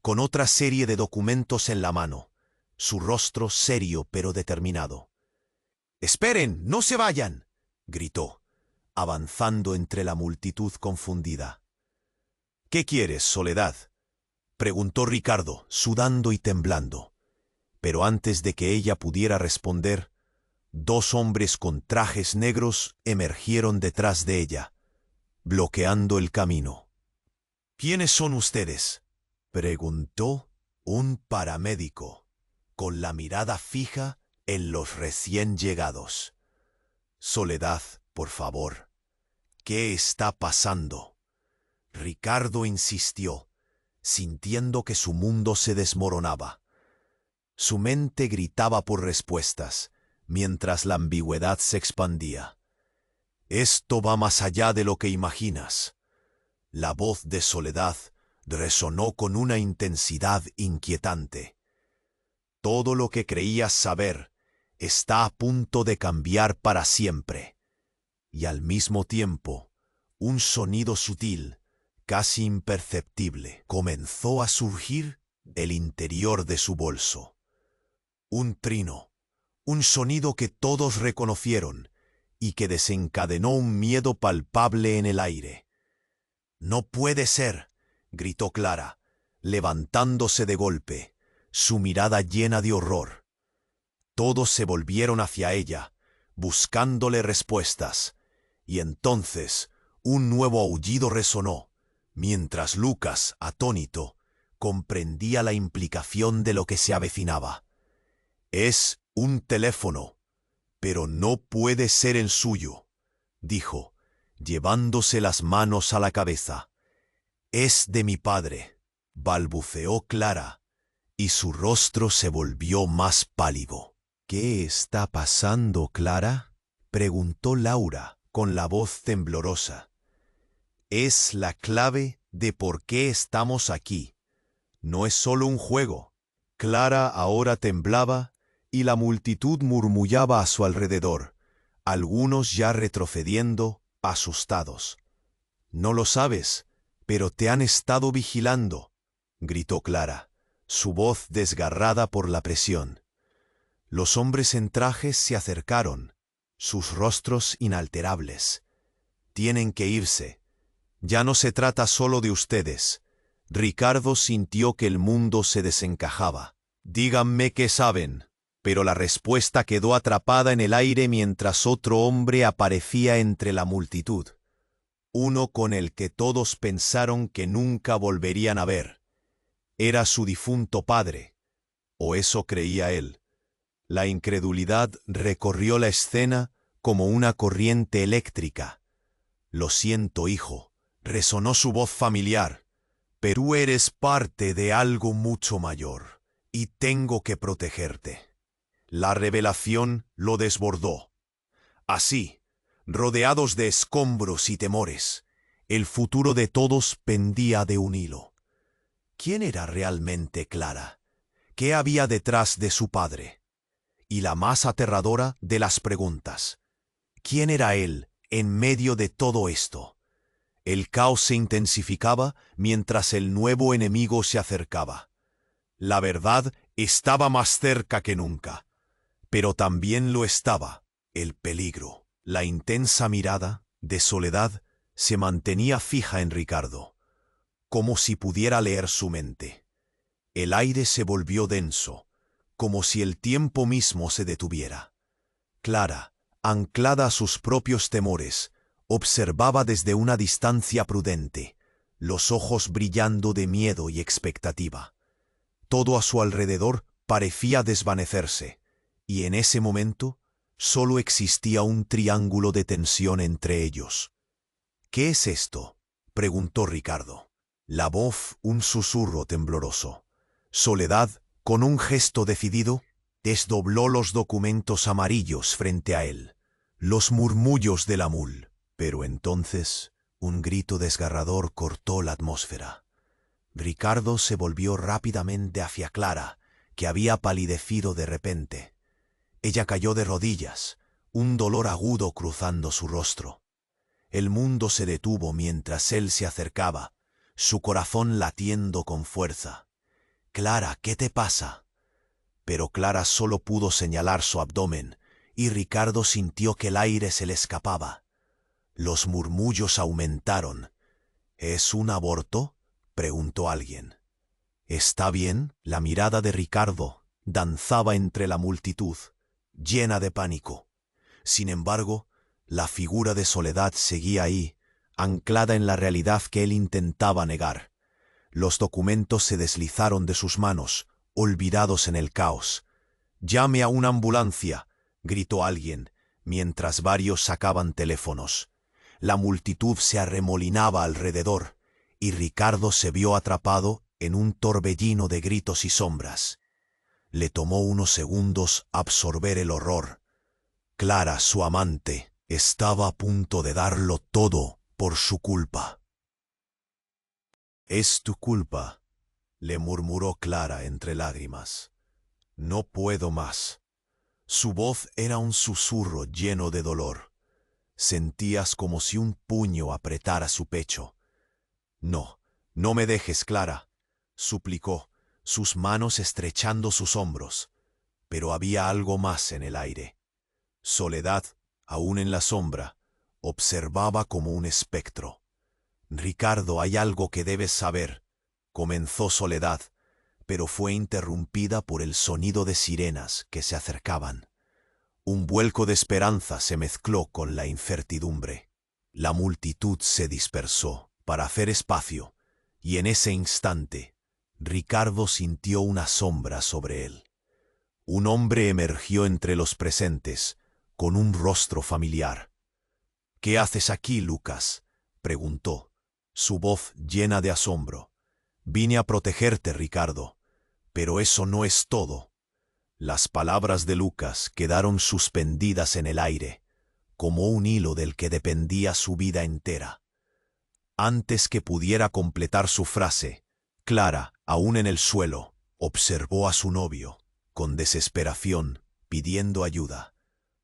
con otra serie de documentos en la mano, su rostro serio pero determinado. «¡Esperen! ¡No se vayan!», gritó, avanzando entre la multitud confundida. «¿Qué quieres, Soledad?», preguntó Ricardo, sudando y temblando. Pero antes de que ella pudiera responder, dos hombres con trajes negros emergieron detrás de ella, bloqueando el camino. «¿Quiénes son ustedes?», preguntó un paramédico, con la mirada fija en los recién llegados. «Soledad, por favor, ¿qué está pasando?», Ricardo insistió, sintiendo que su mundo se desmoronaba. Su mente gritaba por respuestas, mientras la ambigüedad se expandía. «Esto va más allá de lo que imaginas». La voz de Soledad resonó con una intensidad inquietante. «Todo lo que creías saber está a punto de cambiar para siempre». Y al mismo tiempo, un sonido sutil, casi imperceptible, comenzó a surgir del interior de su bolso. Un trino, un sonido que todos reconocieron y que desencadenó un miedo palpable en el aire. «No puede ser», gritó Clara, levantándose de golpe, su mirada llena de horror. Todos se volvieron hacia ella, buscándole respuestas, y entonces un nuevo aullido resonó, mientras Lucas, atónito, comprendía la implicación de lo que se avecinaba. «Es un teléfono, pero no puede ser el suyo», dijo, llevándose las manos a la cabeza. «Es de mi padre», balbuceó Clara, y su rostro se volvió más pálido. «¿Qué está pasando, Clara?», preguntó Laura, con la voz temblorosa. «Es la clave de por qué estamos aquí. No es solo un juego». Clara ahora temblaba, y la multitud murmullaba a su alrededor, algunos ya retrocediendo, asustados. «No lo sabes, pero te han estado vigilando», gritó Clara, su voz desgarrada por la presión. Los hombres en trajes se acercaron, sus rostros inalterables. «Tienen que irse. Ya no se trata solo de ustedes». Ricardo sintió que el mundo se desencajaba. «Díganme qué saben». Pero la respuesta quedó atrapada en el aire mientras otro hombre aparecía entre la multitud. Uno con el que todos pensaron que nunca volverían a ver. Era su difunto padre, o eso creía él. La incredulidad recorrió la escena como una corriente eléctrica. «Lo siento, hijo», resonó su voz familiar, «pero tú eres parte de algo mucho mayor, y tengo que protegerte». La revelación lo desbordó. Así, rodeados de escombros y temores, el futuro de todos pendía de un hilo. ¿Quién era realmente Clara? ¿Qué había detrás de su padre? Y la más aterradora de las preguntas: ¿quién era él en medio de todo esto? El caos se intensificaba mientras el nuevo enemigo se acercaba. La verdad estaba más cerca que nunca. Pero también lo estaba el peligro. La intensa mirada de Soledad se mantenía fija en Ricardo, como si pudiera leer su mente. El aire se volvió denso, como si el tiempo mismo se detuviera. Clara, anclada a sus propios temores, observaba desde una distancia prudente, los ojos brillando de miedo y expectativa. Todo a su alrededor parecía desvanecerse, y en ese momento solo existía un triángulo de tensión entre ellos. «¿Qué es esto?», preguntó Ricardo. La voz un susurro tembloroso. Soledad, con un gesto decidido, desdobló los documentos amarillos frente a él. Los murmullos de la mul. Pero entonces un grito desgarrador cortó la atmósfera. Ricardo se volvió rápidamente hacia Clara, que había palidecido de repente. Ella cayó de rodillas, un dolor agudo cruzando su rostro. El mundo se detuvo mientras él se acercaba, su corazón latiendo con fuerza. «Clara, ¿qué te pasa?» Pero Clara solo pudo señalar su abdomen, y Ricardo sintió que el aire se le escapaba. Los murmullos aumentaron. «¿Es un aborto?», preguntó alguien. «¿Está bien?». La mirada de Ricardo danzaba entre la multitud, llena de pánico. Sin embargo, la figura de Soledad seguía ahí, anclada en la realidad que él intentaba negar. Los documentos se deslizaron de sus manos, olvidados en el caos. «Llame a una ambulancia», gritó alguien, mientras varios sacaban teléfonos. La multitud se arremolinaba alrededor, y Ricardo se vio atrapado en un torbellino de gritos y sombras. Le tomó unos segundos absorber el horror. Clara, su amante, estaba a punto de darlo todo por su culpa. «Es tu culpa», le murmuró Clara entre lágrimas. «No puedo más». Su voz era un susurro lleno de dolor. Sentías como si un puño apretara su pecho. «No, no me dejes, Clara», suplicó, sus manos estrechando sus hombros. Pero había algo más en el aire. Soledad, aún en la sombra, observaba como un espectro. «Ricardo, hay algo que debes saber», comenzó Soledad, pero fue interrumpida por el sonido de sirenas que se acercaban. Un vuelco de esperanza se mezcló con la incertidumbre. La multitud se dispersó para hacer espacio, y en ese instante, Ricardo sintió una sombra sobre él. Un hombre emergió entre los presentes, con un rostro familiar. «¿Qué haces aquí, Lucas?», preguntó, su voz llena de asombro. «Vine a protegerte, Ricardo. Pero eso no es todo». Las palabras de Lucas quedaron suspendidas en el aire, como un hilo del que dependía su vida entera. Antes que pudiera completar su frase, Clara, aún en el suelo, observó a su novio, con desesperación, pidiendo ayuda.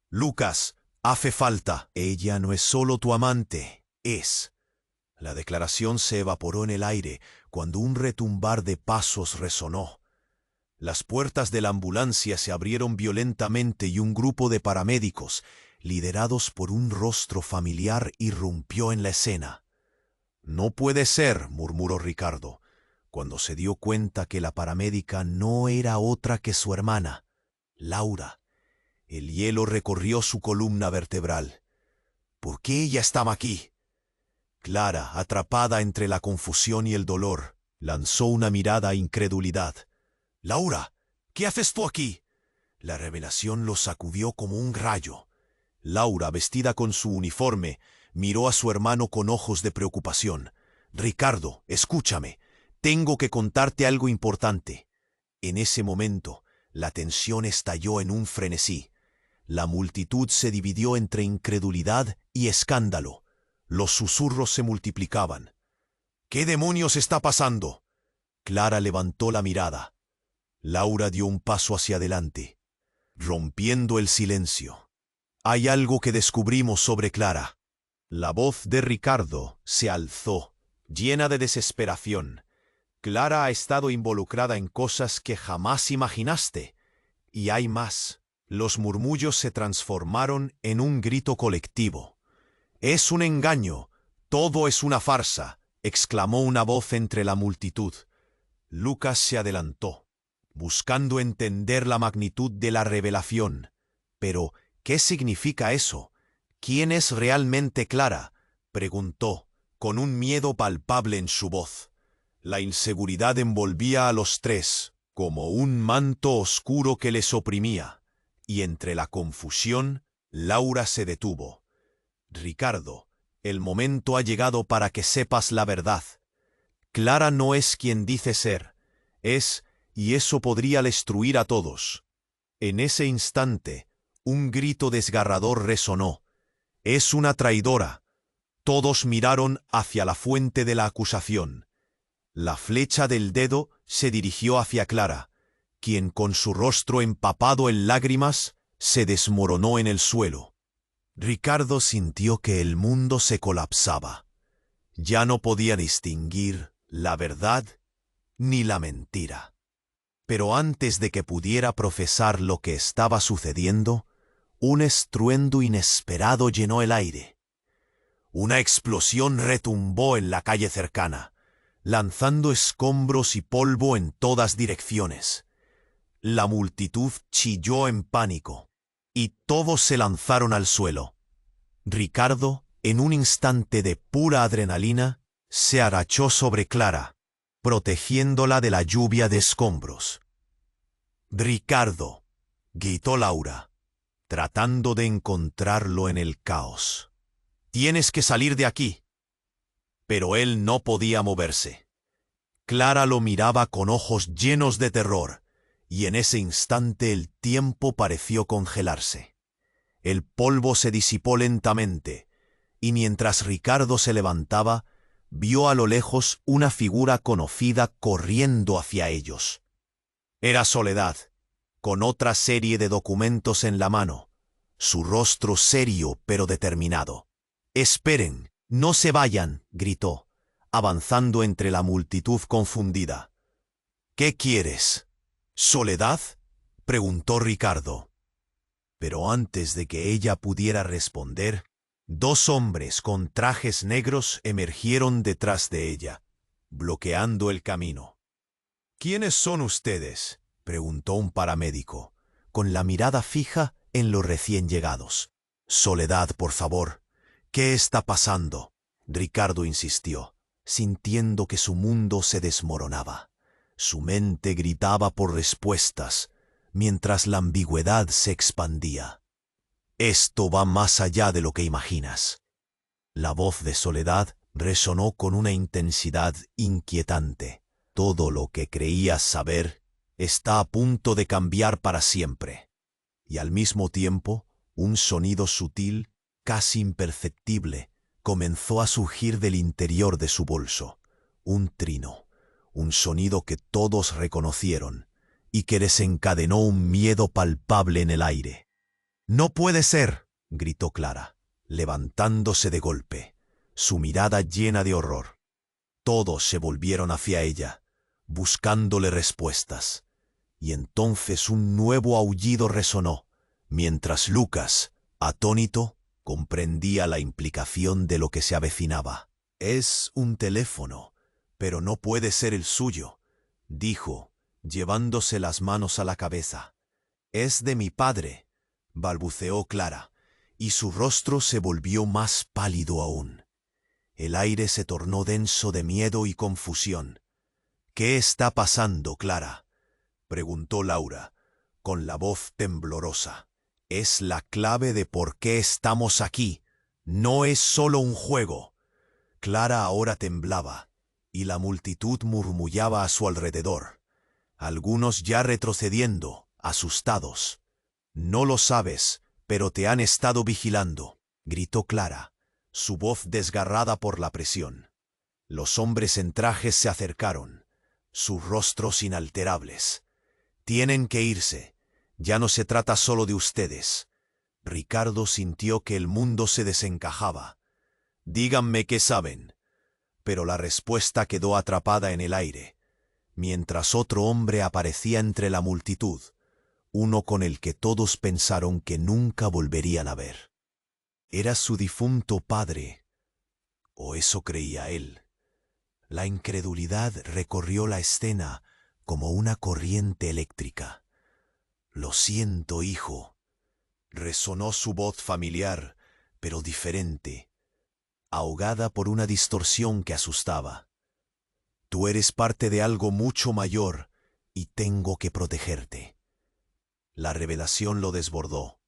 «Lucas, hace falta. Ella no es solo tu amante, es...». La declaración se evaporó en el aire cuando un retumbar de pasos resonó. Las puertas de la ambulancia se abrieron violentamente y un grupo de paramédicos, liderados por un rostro familiar, irrumpió en la escena. «No puede ser», murmuró Ricardo, cuando se dio cuenta que la paramédica no era otra que su hermana, Laura. El hielo recorrió su columna vertebral. ¿Por qué ella estaba aquí? Clara, atrapada entre la confusión y el dolor, lanzó una mirada a incredulidad. «Laura, ¿qué haces tú aquí?». La revelación lo sacudió como un rayo. Laura, vestida con su uniforme, miró a su hermano con ojos de preocupación. «Ricardo, escúchame. Tengo que contarte algo importante». En ese momento, la tensión estalló en un frenesí. La multitud se dividió entre incredulidad y escándalo. Los susurros se multiplicaban. «¿Qué demonios está pasando?». Clara levantó la mirada. Laura dio un paso hacia adelante, rompiendo el silencio. «Hay algo que descubrimos sobre Clara». La voz de Ricardo se alzó, llena de desesperación. «Clara ha estado involucrada en cosas que jamás imaginaste. Y hay más». Los murmullos se transformaron en un grito colectivo. «Es un engaño. Todo es una farsa», exclamó una voz entre la multitud. Lucas se adelantó, buscando entender la magnitud de la revelación. «Pero, ¿qué significa eso? ¿Quién es realmente Clara?», preguntó, con un miedo palpable en su voz. La inseguridad envolvía a los tres, como un manto oscuro que les oprimía, y entre la confusión, Laura se detuvo. «Ricardo, el momento ha llegado para que sepas la verdad. Clara no es quien dice ser, es, y eso podría destruir a todos». En ese instante, un grito desgarrador resonó. «Es una traidora». Todos miraron hacia la fuente de la acusación. La flecha del dedo se dirigió hacia Clara, quien con su rostro empapado en lágrimas se desmoronó en el suelo. Ricardo sintió que el mundo se colapsaba. Ya no podía distinguir la verdad ni la mentira. Pero antes de que pudiera profesar lo que estaba sucediendo, un estruendo inesperado llenó el aire. Una explosión retumbó en la calle cercana, lanzando escombros y polvo en todas direcciones. La multitud chilló en pánico, y todos se lanzaron al suelo. Ricardo, en un instante de pura adrenalina, se agachó sobre Clara, protegiéndola de la lluvia de escombros. «Ricardo», gritó Laura, tratando de encontrarlo en el caos. «Tienes que salir de aquí». Pero él no podía moverse. Clara lo miraba con ojos llenos de terror, y en ese instante el tiempo pareció congelarse. El polvo se disipó lentamente, y mientras Ricardo se levantaba, vio a lo lejos una figura conocida corriendo hacia ellos. Era Soledad, con otra serie de documentos en la mano, su rostro serio pero determinado. «Esperen, no se vayan», gritó, avanzando entre la multitud confundida. «¿Qué quieres? ¿Soledad?», preguntó Ricardo. Pero antes de que ella pudiera responder, dos hombres con trajes negros emergieron detrás de ella, bloqueando el camino. «¿Quiénes son ustedes?», preguntó un paramédico, con la mirada fija en los recién llegados. «Soledad, por favor. ¿Qué está pasando?», Ricardo insistió, sintiendo que su mundo se desmoronaba. Su mente gritaba por respuestas, mientras la ambigüedad se expandía. «Esto va más allá de lo que imaginas». La voz de Soledad resonó con una intensidad inquietante. «Todo lo que creías saber está a punto de cambiar para siempre». Y al mismo tiempo, un sonido sutil, casi imperceptible, comenzó a surgir del interior de su bolso. Un trino, un sonido que todos reconocieron y que desencadenó un miedo palpable en el aire. «No puede ser», gritó Clara, levantándose de golpe, su mirada llena de horror. Todos se volvieron hacia ella, buscándole respuestas. Y entonces un nuevo aullido resonó, mientras Lucas, atónito, comprendía la implicación de lo que se avecinaba. «Es un teléfono, pero no puede ser el suyo», dijo, llevándose las manos a la cabeza. «Es de mi padre», balbuceó Clara, y su rostro se volvió más pálido aún. El aire se tornó denso de miedo y confusión. «¿Qué está pasando, Clara?», preguntó Laura, con la voz temblorosa. «Es la clave de por qué estamos aquí. No es solo un juego». Clara ahora temblaba, y la multitud murmullaba a su alrededor, algunos ya retrocediendo, asustados. «No lo sabes, pero te han estado vigilando», gritó Clara, su voz desgarrada por la presión. Los hombres en trajes se acercaron, sus rostros inalterables. «Tienen que irse. Ya no se trata solo de ustedes». Ricardo sintió que el mundo se desencajaba. «Díganme qué saben». Pero la respuesta quedó atrapada en el aire, mientras otro hombre aparecía entre la multitud, uno con el que todos pensaron que nunca volverían a ver. Era su difunto padre, o eso creía él. La incredulidad recorrió la escena como una corriente eléctrica. «Lo siento, hijo», resonó su voz familiar, pero diferente, ahogada por una distorsión que asustaba. «Tú eres parte de algo mucho mayor y tengo que protegerte». La revelación lo desbordó.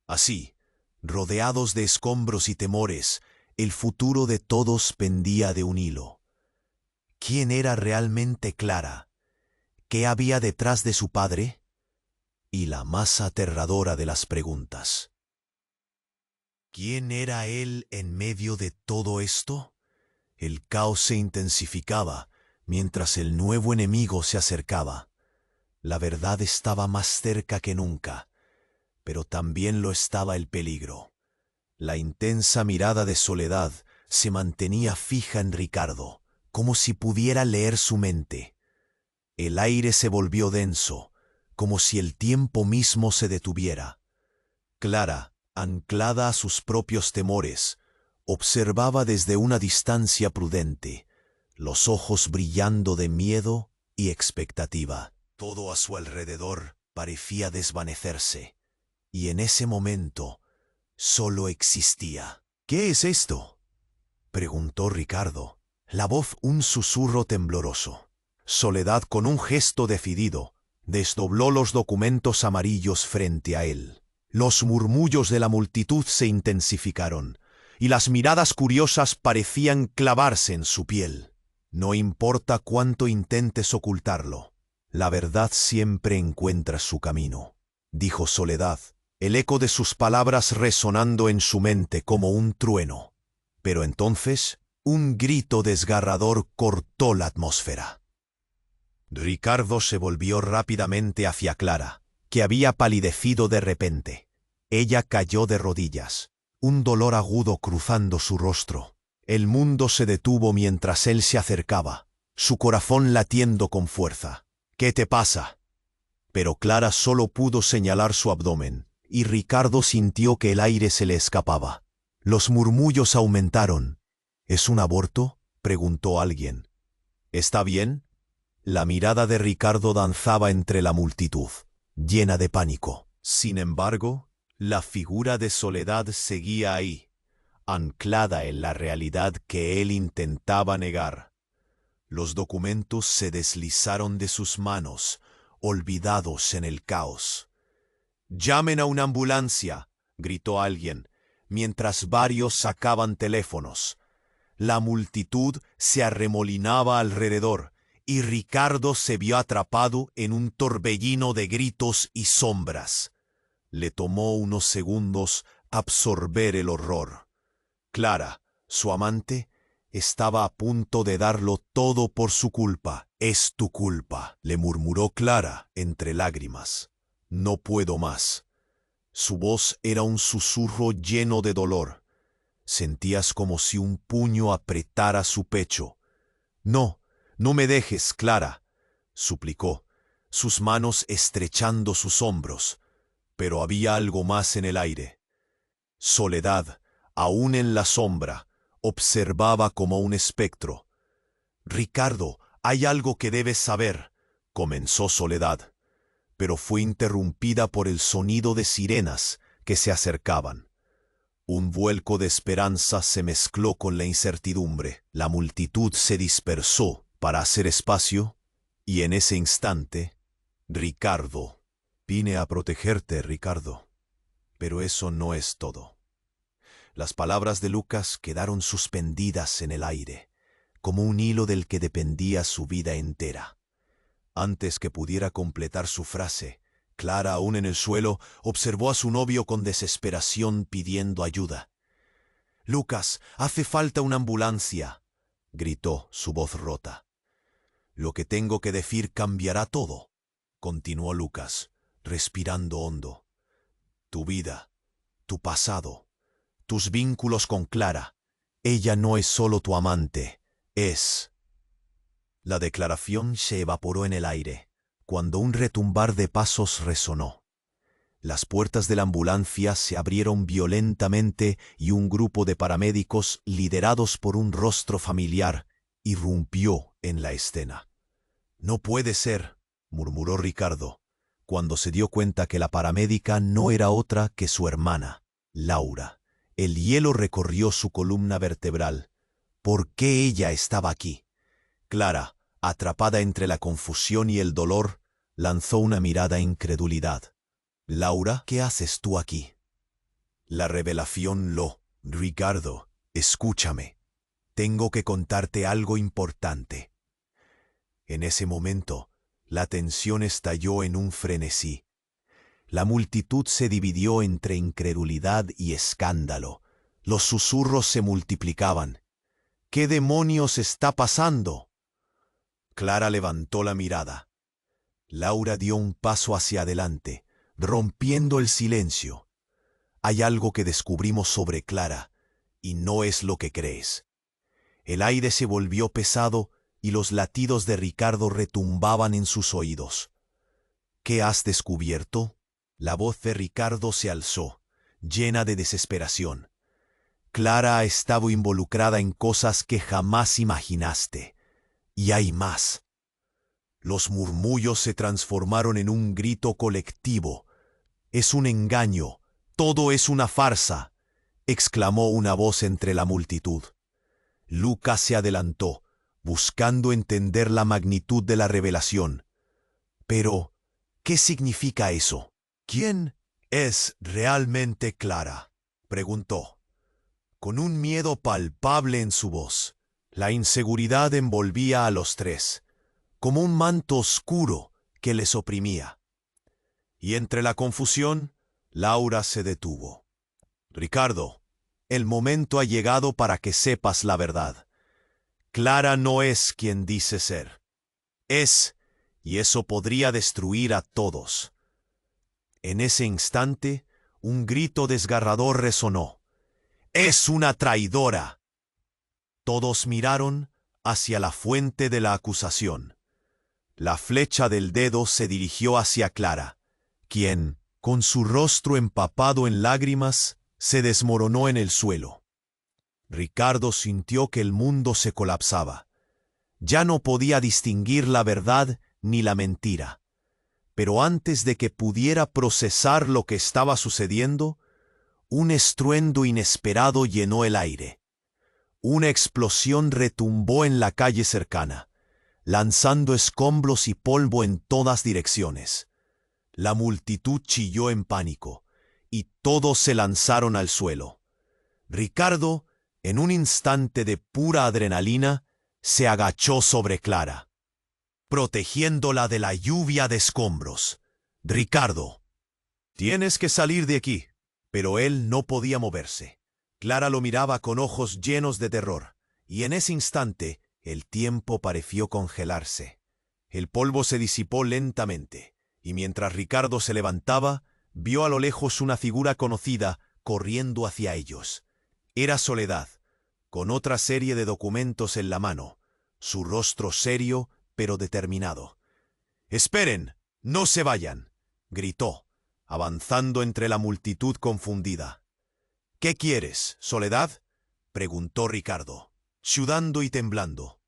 Así, rodeados de escombros y temores, el futuro de todos pendía de un hilo. ¿Quién era realmente Clara? ¿Qué había detrás de su padre? Y la más aterradora de las preguntas: ¿quién era él en medio de todo esto? El caos se intensificaba mientras el nuevo enemigo se acercaba. La verdad estaba más cerca que nunca, pero también lo estaba el peligro. La intensa mirada de Soledad se mantenía fija en Ricardo, como si pudiera leer su mente. El aire se volvió denso, como si el tiempo mismo se detuviera. Clara, anclada a sus propios temores, observaba desde una distancia prudente, los ojos brillando de miedo y expectativa. Todo a su alrededor parecía desvanecerse, y en ese momento solo existía. «¿Qué es esto?», preguntó Ricardo, la voz un susurro tembloroso. Soledad, con un gesto decidido, desdobló los documentos amarillos frente a él. Los murmullos de la multitud se intensificaron, y las miradas curiosas parecían clavarse en su piel. «No importa cuánto intentes ocultarlo, la verdad siempre encuentra su camino», dijo Soledad, el eco de sus palabras resonando en su mente como un trueno. Pero entonces, un grito desgarrador cortó la atmósfera. Ricardo se volvió rápidamente hacia Clara, que había palidecido de repente. Ella cayó de rodillas, un dolor agudo cruzando su rostro. El mundo se detuvo mientras él se acercaba, su corazón latiendo con fuerza. «¿Qué te pasa?». Pero Clara solo pudo señalar su abdomen, y Ricardo sintió que el aire se le escapaba. Los murmullos aumentaron. «¿Es un aborto?», preguntó alguien. «¿Está bien?». La mirada de Ricardo danzaba entre la multitud, llena de pánico. Sin embargo, la figura de Soledad seguía ahí, anclada en la realidad que él intentaba negar. Los documentos se deslizaron de sus manos, olvidados en el caos. «Llamen a una ambulancia», gritó alguien, mientras varios sacaban teléfonos. La multitud se arremolinaba alrededor, y Ricardo se vio atrapado en un torbellino de gritos y sombras. Le tomó unos segundos absorber el horror. Clara, su amante, estaba a punto de darlo todo por su culpa. «Es tu culpa», le murmuró Clara entre lágrimas. «No puedo más». Su voz era un susurro lleno de dolor. Sentías como si un puño apretara su pecho. «No, no me dejes, Clara», suplicó, sus manos estrechando sus hombros. Pero había algo más en el aire. Soledad, aún en la sombra, observaba como un espectro. «Ricardo, hay algo que debes saber», comenzó Soledad, pero fue interrumpida por el sonido de sirenas que se acercaban. Un vuelco de esperanza se mezcló con la incertidumbre. La multitud se dispersó para hacer espacio, y en ese instante, Ricardo. «Vine a protegerte, Ricardo. Pero eso no es todo». Las palabras de Lucas quedaron suspendidas en el aire, como un hilo del que dependía su vida entera. Antes que pudiera completar su frase, Clara, aún en el suelo, observó a su novio con desesperación pidiendo ayuda. «Lucas, hace falta una ambulancia», gritó, su voz rota. «Lo que tengo que decir cambiará todo», continuó Lucas, respirando hondo. «Tu vida, tu pasado, tus vínculos con Clara. Ella no es solo tu amante, es...». La declaración se evaporó en el aire, cuando un retumbar de pasos resonó. Las puertas de la ambulancia se abrieron violentamente y un grupo de paramédicos, liderados por un rostro familiar, irrumpió en la escena. «No puede ser», murmuró Ricardo, cuando se dio cuenta que la paramédica no era otra que su hermana, Laura. El hielo recorrió su columna vertebral. ¿Por qué ella estaba aquí? Clara, atrapada entre la confusión y el dolor, lanzó una mirada de incredulidad. «Laura, ¿qué haces tú aquí?». La revelación lo... «Ricardo, escúchame. Tengo que contarte algo importante». En ese momento, la tensión estalló en un frenesí. La multitud se dividió entre incredulidad y escándalo. Los susurros se multiplicaban. «¿Qué demonios está pasando?». Clara levantó la mirada. Laura dio un paso hacia adelante, rompiendo el silencio. Hay algo que descubrimos sobre Clara, y no es lo que crees. El aire se volvió pesado y los latidos de Ricardo retumbaban en sus oídos. ¿Qué has descubierto? La voz de Ricardo se alzó, llena de desesperación. Clara ha estado involucrada en cosas que jamás imaginaste. Y hay más. Los murmullos se transformaron en un grito colectivo. «Es un engaño, todo es una farsa», exclamó una voz entre la multitud. Lucas se adelantó, buscando entender la magnitud de la revelación. Pero, ¿qué significa eso? «¿Quién es realmente Clara?», preguntó, con un miedo palpable en su voz. La inseguridad envolvía a los tres, como un manto oscuro que les oprimía. Y entre la confusión, Laura se detuvo. «Ricardo, el momento ha llegado para que sepas la verdad. Clara no es quien dice ser. Es, y eso podría destruir a todos». En ese instante, un grito desgarrador resonó. «¡Es una traidora!». Todos miraron hacia la fuente de la acusación. La flecha del dedo se dirigió hacia Clara, quien, con su rostro empapado en lágrimas, se desmoronó en el suelo. Ricardo sintió que el mundo se colapsaba. Ya no podía distinguir la verdad ni la mentira. Pero antes de que pudiera procesar lo que estaba sucediendo, un estruendo inesperado llenó el aire. Una explosión retumbó en la calle cercana, lanzando escombros y polvo en todas direcciones. La multitud chilló en pánico, y todos se lanzaron al suelo. Ricardo, en un instante de pura adrenalina, se agachó sobre Clara, protegiéndola de la lluvia de escombros. «Ricardo, tienes que salir de aquí». Pero él no podía moverse. Clara lo miraba con ojos llenos de terror, y en ese instante el tiempo pareció congelarse. El polvo se disipó lentamente, y mientras Ricardo se levantaba, vio a lo lejos una figura conocida corriendo hacia ellos. Era Soledad, con otra serie de documentos en la mano, su rostro serio pero determinado. «¡Esperen! ¡No se vayan!», gritó, avanzando entre la multitud confundida. «¿Qué quieres, Soledad?», preguntó Ricardo, sudando y temblando.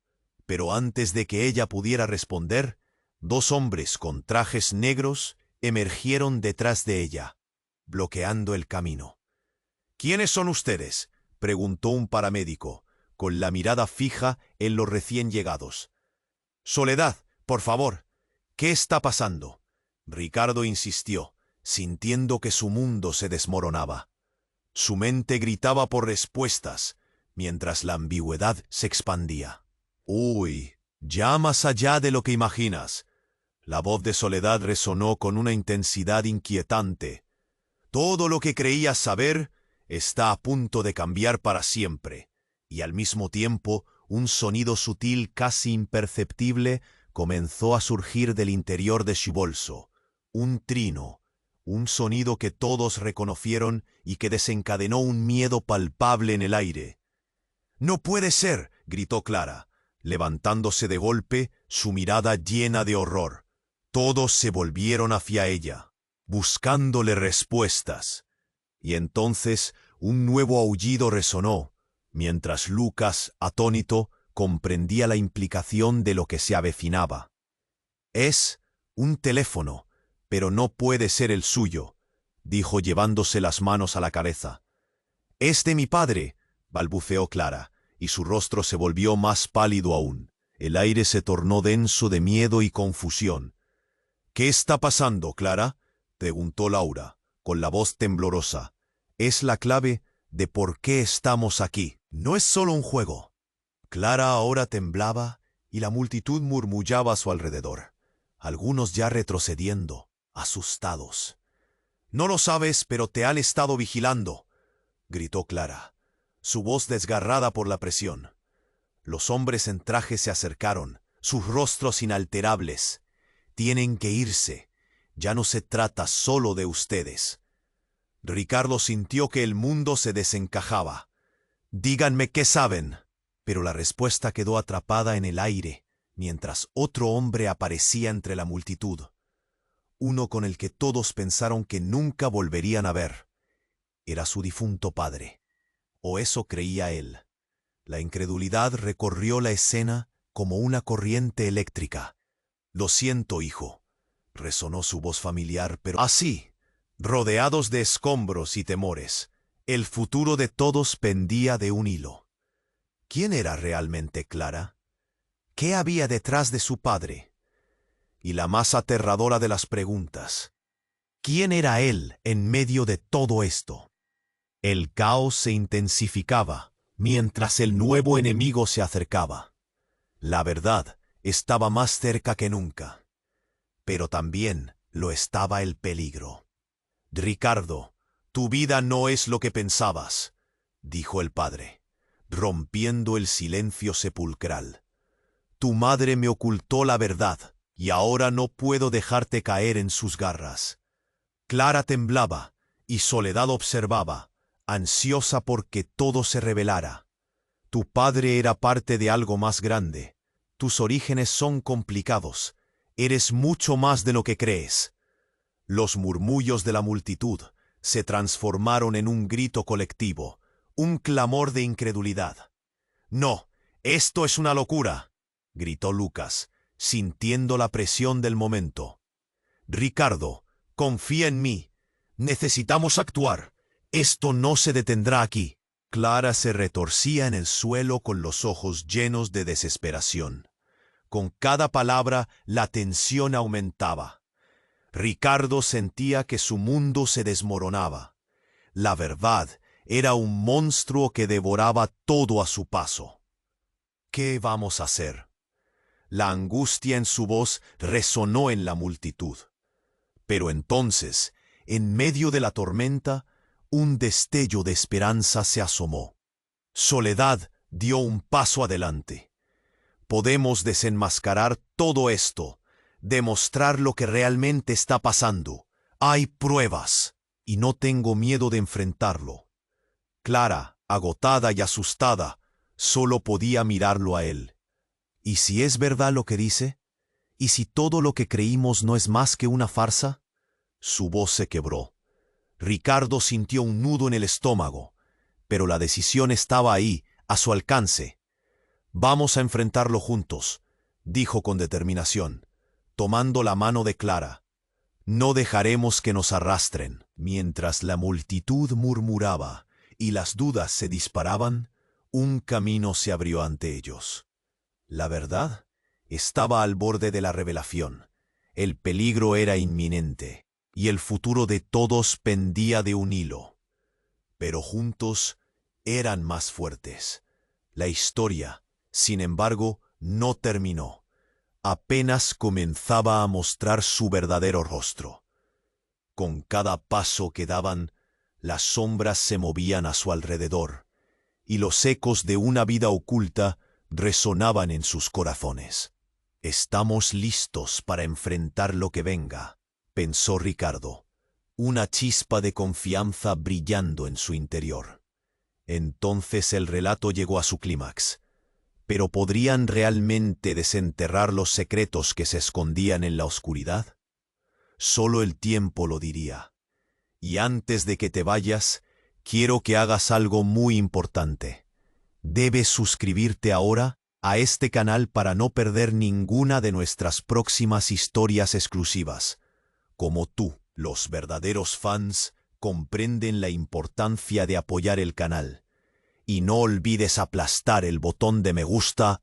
Pero antes de que ella pudiera responder, dos hombres con trajes negros emergieron detrás de ella, bloqueando el camino. «¿Quiénes son ustedes?», preguntó un paramédico, con la mirada fija en los recién llegados. «Soledad, por favor, ¿qué está pasando?», Ricardo insistió, sintiendo que su mundo se desmoronaba. Su mente gritaba por respuestas, mientras la ambigüedad se expandía. «Uy, ya más allá de lo que imaginas». La voz de Soledad resonó con una intensidad inquietante. «Todo lo que creías saber está a punto de cambiar para siempre». Y al mismo tiempo, un sonido sutil casi imperceptible comenzó a surgir del interior de su bolso. Un trino, un sonido que todos reconocieron y que desencadenó un miedo palpable en el aire. «¡No puede ser!», gritó Clara, levantándose de golpe, su mirada llena de horror. Todos se volvieron hacia ella, buscándole respuestas. Y entonces un nuevo aullido resonó, mientras Lucas, atónito, comprendía la implicación de lo que se avecinaba. «Es un teléfono, pero no puede ser el suyo», dijo llevándose las manos a la cabeza. «Es de mi padre», balbuceó Clara, y su rostro se volvió más pálido aún. El aire se tornó denso de miedo y confusión. «¿Qué está pasando, Clara?», preguntó Laura, con la voz temblorosa. «Es la clave de por qué estamos aquí. No es solo un juego». Clara ahora temblaba y la multitud murmullaba a su alrededor, algunos ya retrocediendo, asustados. «No lo sabes, pero te han estado vigilando», gritó Clara, su voz desgarrada por la presión. Los hombres en traje se acercaron, sus rostros inalterables. «Tienen que irse. ya no se trata solo de ustedes. Ricardo sintió que el mundo se desencajaba. Díganme qué saben. Pero la respuesta quedó atrapada en el aire, mientras otro hombre aparecía entre la multitud. Uno con el que todos pensaron que nunca volverían a ver. Era su difunto padre. O eso creía él. La incredulidad recorrió la escena como una corriente eléctrica. «Lo siento, hijo», resonó su voz familiar, pero así, rodeados de escombros y temores, el futuro de todos pendía de un hilo. ¿Quién era realmente Clara? ¿Qué había detrás de su padre? Y la más aterradora de las preguntas, ¿quién era él en medio de todo esto? El caos se intensificaba mientras el nuevo enemigo se acercaba. La verdad estaba más cerca que nunca, pero también lo estaba el peligro. «Ricardo, tu vida no es lo que pensabas», dijo el padre, rompiendo el silencio sepulcral. «Tu madre me ocultó la verdad, y ahora no puedo dejarte caer en sus garras». Clara temblaba, y Soledad observaba, ansiosa porque todo se revelara. «Tu padre era parte de algo más grande. Tus orígenes son complicados. Eres mucho más de lo que crees». Los murmullos de la multitud se transformaron en un grito colectivo, un clamor de incredulidad. «No, esto es una locura», gritó Lucas, sintiendo la presión del momento. «Ricardo, confía en mí. Necesitamos actuar. Esto no se detendrá aquí». Clara se retorcía en el suelo con los ojos llenos de desesperación. Con cada palabra la tensión aumentaba. Ricardo sentía que su mundo se desmoronaba. La verdad era un monstruo que devoraba todo a su paso. «¿Qué vamos a hacer?». La angustia en su voz resonó en la multitud. Pero entonces, en medio de la tormenta, un destello de esperanza se asomó. Soledad dio un paso adelante. «Podemos desenmascarar todo esto, demostrar lo que realmente está pasando. Hay pruebas, y no tengo miedo de enfrentarlo». Clara, agotada y asustada, solo podía mirarlo a él. ¿Y si es verdad lo que dice? ¿Y si todo lo que creímos no es más que una farsa? Su voz se quebró. Ricardo sintió un nudo en el estómago, pero la decisión estaba ahí, a su alcance. «Vamos a enfrentarlo juntos», dijo con determinación, tomando la mano de Clara. «No dejaremos que nos arrastren». Mientras la multitud murmuraba y las dudas se disparaban, un camino se abrió ante ellos. La verdad estaba al borde de la revelación. El peligro era inminente, y el futuro de todos pendía de un hilo. Pero juntos eran más fuertes. La historia, sin embargo, no terminó. Apenas comenzaba a mostrar su verdadero rostro. Con cada paso que daban, las sombras se movían a su alrededor, y los ecos de una vida oculta resonaban en sus corazones. «Estamos listos para enfrentar lo que venga», pensó Ricardo, una chispa de confianza brillando en su interior. Entonces el relato llegó a su clímax. ¿Pero podrían realmente desenterrar los secretos que se escondían en la oscuridad? Solo el tiempo lo diría. Y antes de que te vayas, quiero que hagas algo muy importante. Debes suscribirte ahora a este canal para no perder ninguna de nuestras próximas historias exclusivas. Como tú, los verdaderos fans comprenden la importancia de apoyar el canal. Y no olvides aplastar el botón de me gusta.